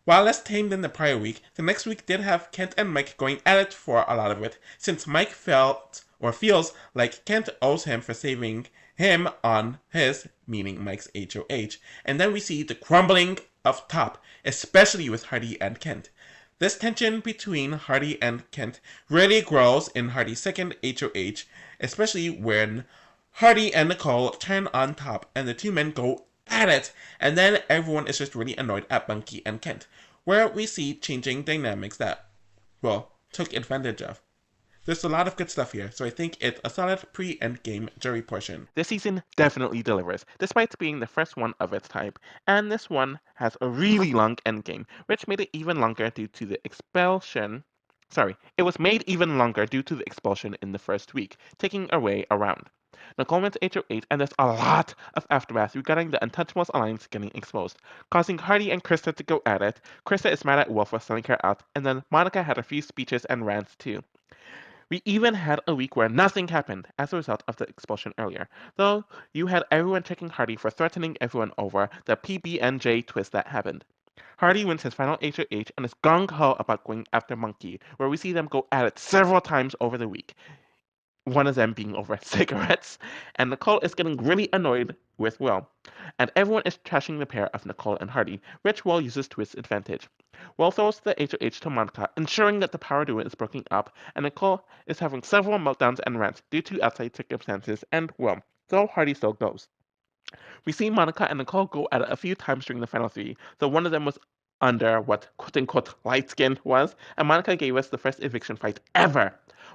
A: While less tame than the prior week, the next week did have Kent and Mike going at it for a lot of it, since Mike felt or feels like Kent owes him for saving him on his, meaning Mike's HOH, and then we see the crumbling of top, especially with Hardy and Kent. This tension between Hardy and Kent really grows in Hardy's second HOH, especially when Hardy and Nicole turn on top and the two men go at it, and then everyone is just really annoyed at Bunky and Kent, where we see changing dynamics that, well, took advantage of. There's a lot of good stuff here, so I think it's a solid pre-endgame jury portion.
B: This season definitely delivers, despite being the first one of its type, and this one has a really long endgame, which made it even longer due to the expulsion. Sorry, it was made even longer due to the expulsion in the first week, taking away a round. Nicole went to HO8, and there's a lot of aftermath regarding the Untouchables alliance getting exposed, causing Hardy and Krista to go at it. Krista is mad at Wolf for selling her out, and then Monica had a few speeches and rants too. We even had a week where nothing happened as a result of the expulsion earlier, though you had everyone checking Hardy for threatening everyone over the PB&J twist that happened. Hardy wins his final HOH and is gung-ho about going after Monkey, where we see them go at it several times over the week, one of them being over cigarettes, and Nicole is getting really annoyed with Will. And everyone is trashing the pair of Nicole and Hardy, which Will uses to his advantage. Will throws the HOH to Monica, ensuring that the power duo is broken up, and Nicole is having several meltdowns and rants due to outside circumstances and Will, though Hardy still goes. We see Monica and Nicole go at it a few times during the final three, though one of them was under what quote unquote light skin was, and Monica gave us the first eviction fight ever.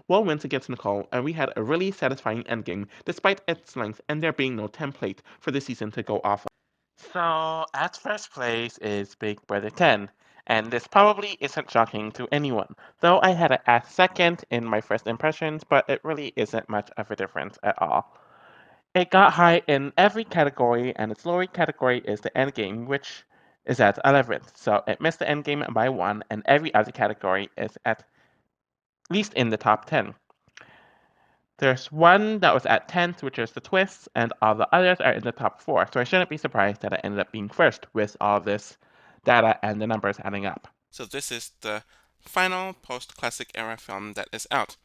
B: Will wins against Nicole, and we had a really satisfying endgame despite its length and there being no template for the season to go off of. So, at first place is Big Brother 10, and this probably isn't shocking to anyone, though I had it at second in my first impressions, but it really isn't much of a difference at all. It got high in every category, and its lower category is the endgame, which is at 11th, so it missed the endgame by 1, and every other category is at least in the top 10. There's one that was at 10th, which is the twists, and all the others are in the top 4, so I shouldn't be surprised that it ended up being first with all this data and the numbers adding up.
C: So this is the final post-classic era film that is out.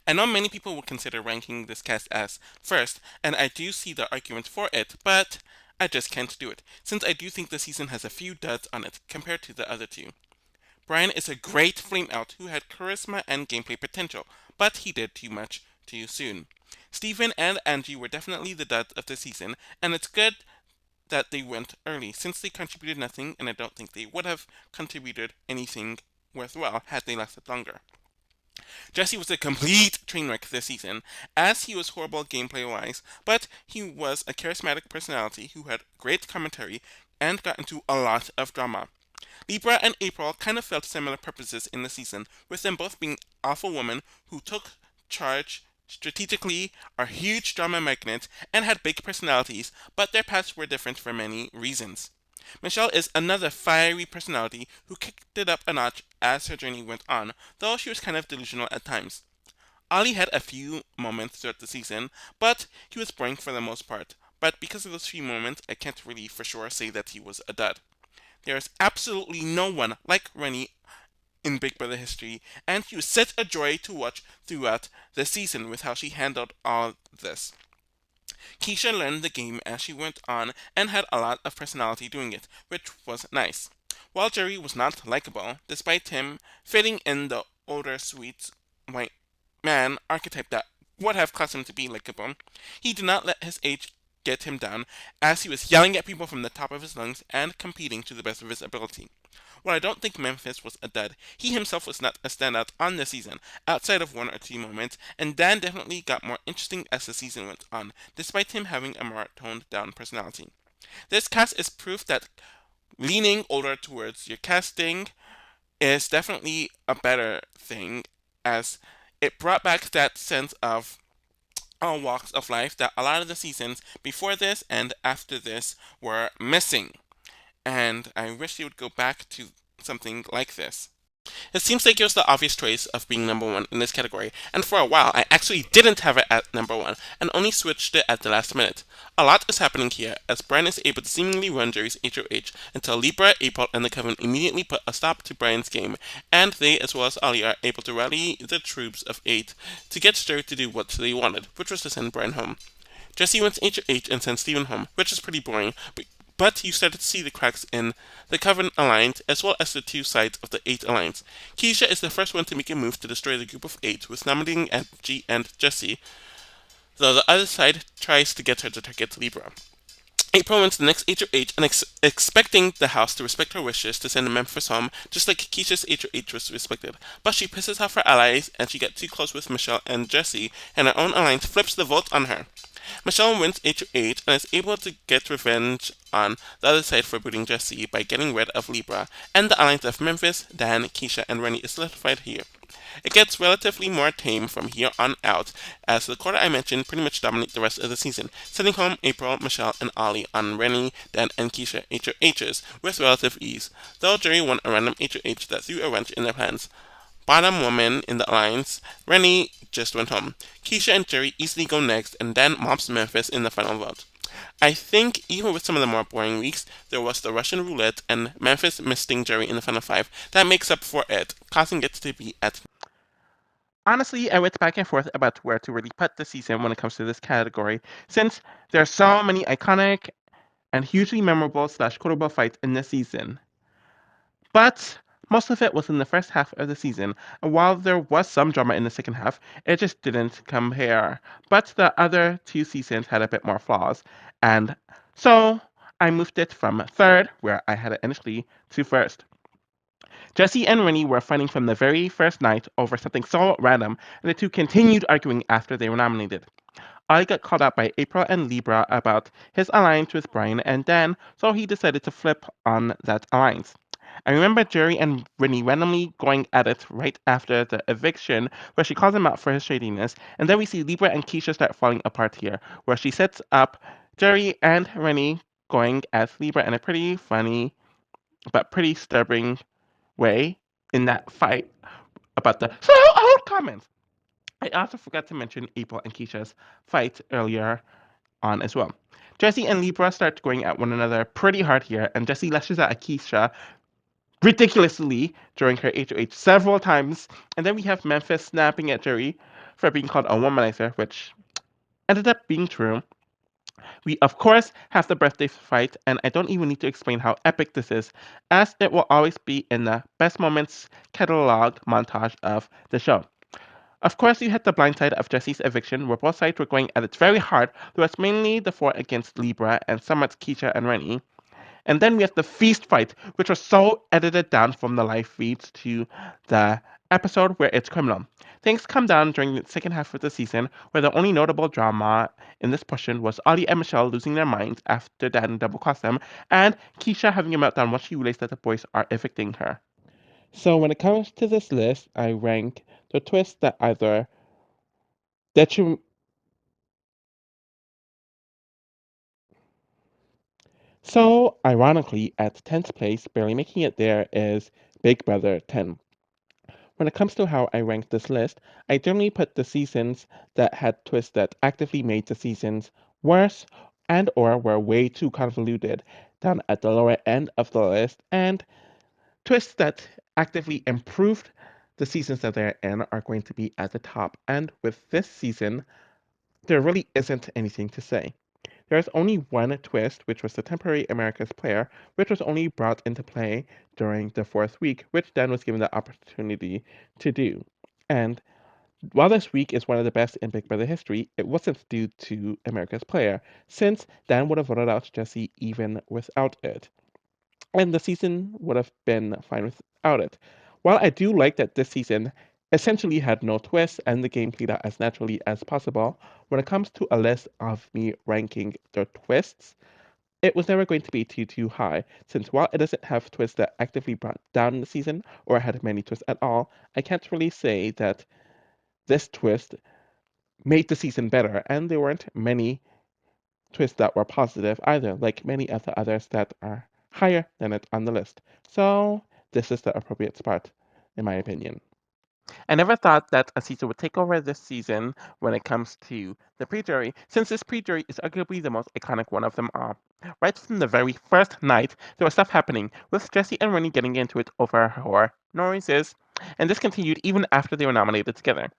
C: I know many people would consider ranking this cast as first, and I do see the argument for it, but I just can't do it, since I do think the season has a few duds on it compared to the other two. Brian is a great flameout who had charisma and gameplay potential, but he did too much too soon. Steven and Angie were definitely the duds of the season, and it's good that they went early, since they contributed nothing, and I don't think they would have contributed anything worthwhile had they lasted longer. Jesse was a complete train wreck this season, as he was horrible gameplay wise, but he was a charismatic personality who had great commentary and got into a lot of drama. Libra and April kind of filled similar purposes in the season, with them both being alpha women who took charge strategically, are huge drama magnets, and had big personalities, but their paths were different for many reasons. Michelle is another fiery personality who kicked it up a notch as her journey went on, though she was kind of delusional at times. Ollie had a few moments throughout the season, but he was boring for the most part. But because of those few moments, I can't really for sure say that he was a dud. There is absolutely no one like Rennie in Big Brother history, and she was such a joy to watch throughout the season with how she handled all this. Keisha learned the game as she went on and had a lot of personality doing it, which was nice. While Jerry was not likable, despite him fitting in the older, sweet, white man archetype that would have caused him to be likable, he did not let his age get him down, as he was yelling at people from the top of his lungs and competing to the best of his ability. While I don't think Memphis was a dud, he himself was not a standout on the season, outside of one or two moments, and Dan definitely got more interesting as the season went on, despite him having a more toned down personality. This cast is proof that leaning older towards your casting is definitely a better thing, as it brought back that sense of all walks of life that a lot of the seasons before this and after this were missing. And I wish they would go back to something like this. It seems like it was the obvious choice of being number one in this category, and for a while I actually didn't have it at number one, and only switched it at the last minute. A lot is happening here, as Brian is able to seemingly run Jerry's HOH until Libra, April, and the Coven immediately put a stop to Brian's game, and they, as well as Ali, are able to rally the troops of 8 to get Jerry to do what they wanted, which was to send Brian home. Jesse wins HOH and sends Steven home, which is pretty boring, but you started to see the cracks in the Coven Alliance as well as the two sides of the 8 Alliance. Keisha is the first one to make a move to destroy the group of 8 with nominating Angie and Jesse, though the other side tries to get her to target Libra. April wins the next HOH and expecting the house to respect her wishes to send Memphis home, just like Keisha's HOH was respected. But she pisses off her allies and she gets too close with Michelle and Jesse, and her own alliance flips the vote on her. Michelle wins HOH and is able to get revenge on the other side for booting Jesse by getting rid of Libra, and the alliance of Memphis, Dan, Keisha, and Rennie is solidified here. It gets relatively more tame from here on out, as the quarter I mentioned pretty much dominate the rest of the season, sending home April, Michelle, and Ollie on Rennie, Dan, and Keisha HOHs with relative ease, though Jerry won a random HOH that threw a wrench in their plans. Bottom woman in the alliance, Rennie just went home. Keisha and Jerry easily go next, and Dan mobs Memphis in the final vote. I think even with some of the more boring weeks, there was the Russian roulette and Memphis missing Jerry in the final 5 that makes up for it, causing it to be at.
B: Honestly, I went back and forth about where to really put the season when it comes to this category, since there are so many iconic and hugely memorable slash quotable fights in this season. But most of it was in the first half of the season, and while there was some drama in the second half, it just didn't compare. But the other two seasons had a bit more flaws, and so I moved it from third, where I had it initially, to first. Jesse and Rennie were fighting from the very first night over something so random, and the two continued arguing after they were nominated. I got called out by April and Libra about his alliance with Brian and Dan, so he decided to flip on that alliance. I remember Jerry and Rennie randomly going at it right after the eviction, where she calls him out for his shadiness, and then we see Libra and Keisha start falling apart here, where she sets up Jerry and Rennie going as Libra in a pretty funny but pretty disturbing way in that fight about the so old comments. I also forgot to mention April and Keisha's fight earlier on as well. Jesse and Libra start going at one another pretty hard here, and Jesse lashes out at Keisha ridiculously during her HOH several times. And then we have Memphis snapping at Jerry for being called a womanizer, which ended up being true. We, of course, have the birthday fight, and I don't even need to explain how epic this is, as it will always be in the best moments catalog montage of the show. Of course, you had the blind side of Jesse's eviction, where both sides were going at it very hard, though it's mainly the four against Libra and somewhat Keisha and Rennie. And then we have the feast fight, which was so edited down from the live feeds to the episode where it's criminal. Things come down during the second half of the season, where the only notable drama in this portion was Ollie and Michelle losing their minds after Dan double crossed them, and Keisha having a meltdown once she realized that the boys are evicting her. So when it comes to this list, I rank the twists that either detriment. So, ironically, at 10th place, barely making it there, is Big Brother 10. When it comes to how I rank this list, I generally put the seasons that had twists that actively made the seasons worse and or were way too convoluted down at the lower end of the list, and twists that actively improved the seasons that they're in are going to be at the top. And with this season, there really isn't anything to say. There's only one twist, which was the temporary America's player, which was only brought into play during the fourth week, which Dan was given the opportunity to do. And while this week is one of the best in Big Brother history, it wasn't due to America's player, since Dan would have voted out Jesse even without it. And the season would have been fine without it. While I do like that this season essentially had no twists and the game played out as naturally as possible, when it comes to a list of me ranking the twists, it was never going to be too high, since while it doesn't have twists that actively brought down the season or had many twists at all, I can't really say that this twist made the season better, and there weren't many twists that were positive either, like many of the others that are higher than it on the list. So this is the appropriate spot, in my opinion. I never thought that a season would take over this season when it comes to the pre-jury, since this pre-jury is arguably the most iconic one of them all. Right from the very first night, there was stuff happening, with Jesse and Rennie getting into it over her noises, and this continued even after they were nominated together.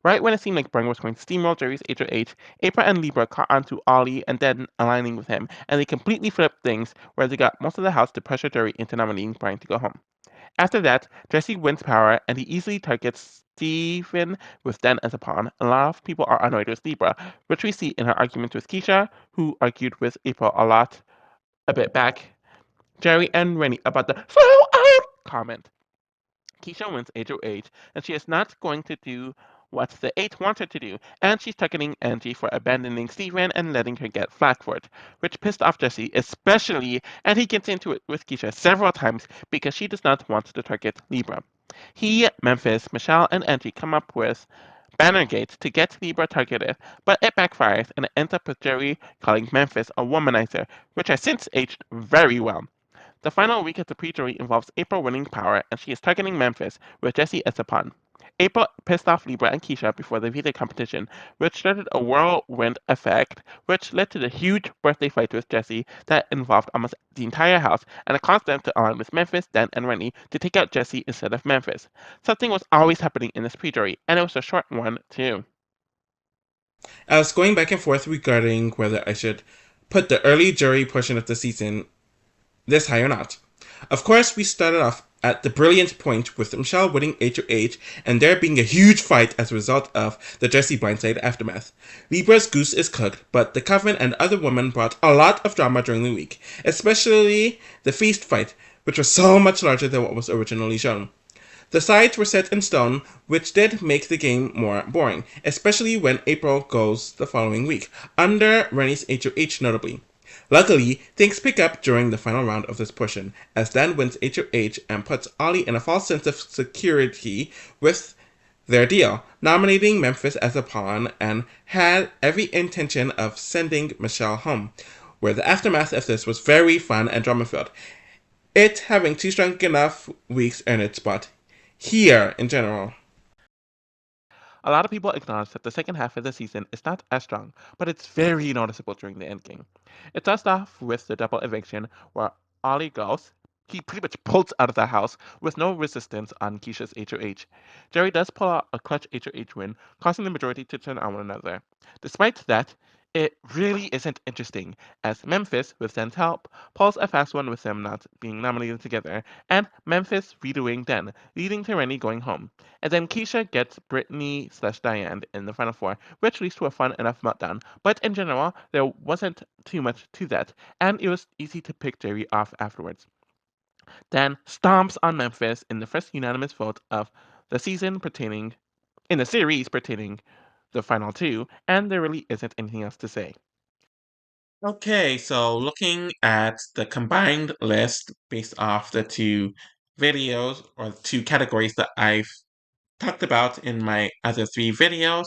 B: Right when it seemed like Brung was going to steamroll Jerry's HOH, April and Libra caught on to Ollie and then aligning with him, and they completely flipped things where they got most of the house to pressure Jerry into nominating Brian to go home. After that, Jesse wins power and he easily targets Steven with Dan as a pawn. A lot of people are annoyed with Libra, which we see in her argument with Keisha, who argued with April a bit back, Jerry and Rennie about the so comment. Keisha wins HOH, and she is not going to do what the 8 wants her to do, and she's targeting Angie for abandoning Steven and letting her get flack for it, which pissed off Jesse especially, and he gets into it with Keisha several times because she does not want to target Libra. He, Memphis, Michelle, and Angie come up with Bannergate to get Libra targeted, but it backfires and it ends up with Jerry calling Memphis a womanizer, which has since aged very well. The final week of the pre-jury involves April winning power, and she is targeting Memphis, with Jesse as a pawn. April pissed off Libra and Keisha before the veto competition, which started a whirlwind effect, which led to the huge birthday fight with Jesse that involved almost the entire house, and it caused them to align with Memphis, Dan, and Rennie to take out Jesse instead of Memphis. Something was always happening in this pre-jury, and it was a short one, too.
A: I was going back and forth regarding whether I should put the early jury portion of the season this high or not. Of course, we started off at the brilliant point with Michelle winning HOH and there being a huge fight as a result of the Jesse Blindside aftermath. Libra's goose is cooked, but the Coven and other women brought a lot of drama during the week, especially the feast fight, which was so much larger than what was originally shown. The sides were set in stone, which did make the game more boring, especially when April goes the following week, under Rennie's HOH notably. Luckily, things pick up during the final round of this portion, as Dan wins HOH and puts Ollie in a false sense of security with their deal, nominating Memphis as a pawn and had every intention of sending Michelle home, where the aftermath of this was very fun and drama-filled. it having two strong enough weeks earned its spot here in general.
B: A lot of people acknowledge that the second half of the season is not as strong, but it's very noticeable during the endgame. It starts off with the double eviction, where Ollie goes. He pretty much bolts out of the house with no resistance on Keisha's HOH. Jerry does pull out a clutch HOH win, causing the majority to turn on one another. Despite that, it really isn't interesting, as Memphis, with Zen's help, pulls a fast one with them not being nominated together, and Memphis redoing Den, leading to Rennie going home. And then Keisha gets Brittany/Diane in the final four, which leads to a fun enough meltdown. But in general, there wasn't too much to that, and it was easy to pick Jerry off afterwards. Dan stomps on Memphis in the first unanimous vote of the season pertaining in the series pertaining the final two, and there really isn't anything else to say.
A: Okay, so looking at the combined list based off the two videos or two categories that I've talked about in my other three videos,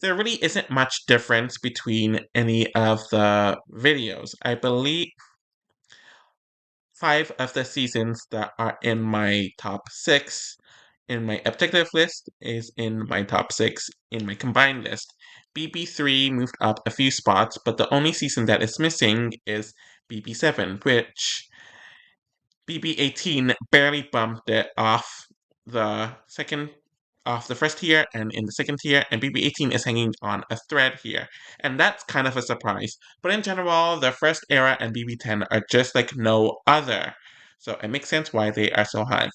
A: there really isn't much difference between any of the videos. I believe 5 of the seasons that are in my top 6 in my objective list is in my top 6 in my combined list. BB3 moved up a few spots, but the only season that is missing is BB7, which BB18 barely bumped it the second off the first tier and in the second tier, and BB18 is hanging on a thread here. And that's kind of a surprise. But in general, the first era and BB10 are just like no other. So it makes sense why they are so high.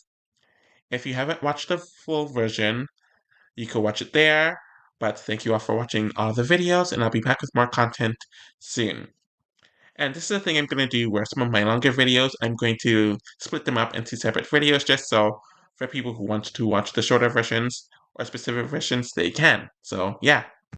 A: If you haven't watched the full version, you can watch it there. But thank you all for watching all the videos, and I'll be back with more content soon. And this is the thing I'm going to do where some of my longer videos, I'm going to split them up into separate videos just so for people who want to watch the shorter versions or specific versions, they can. So yeah,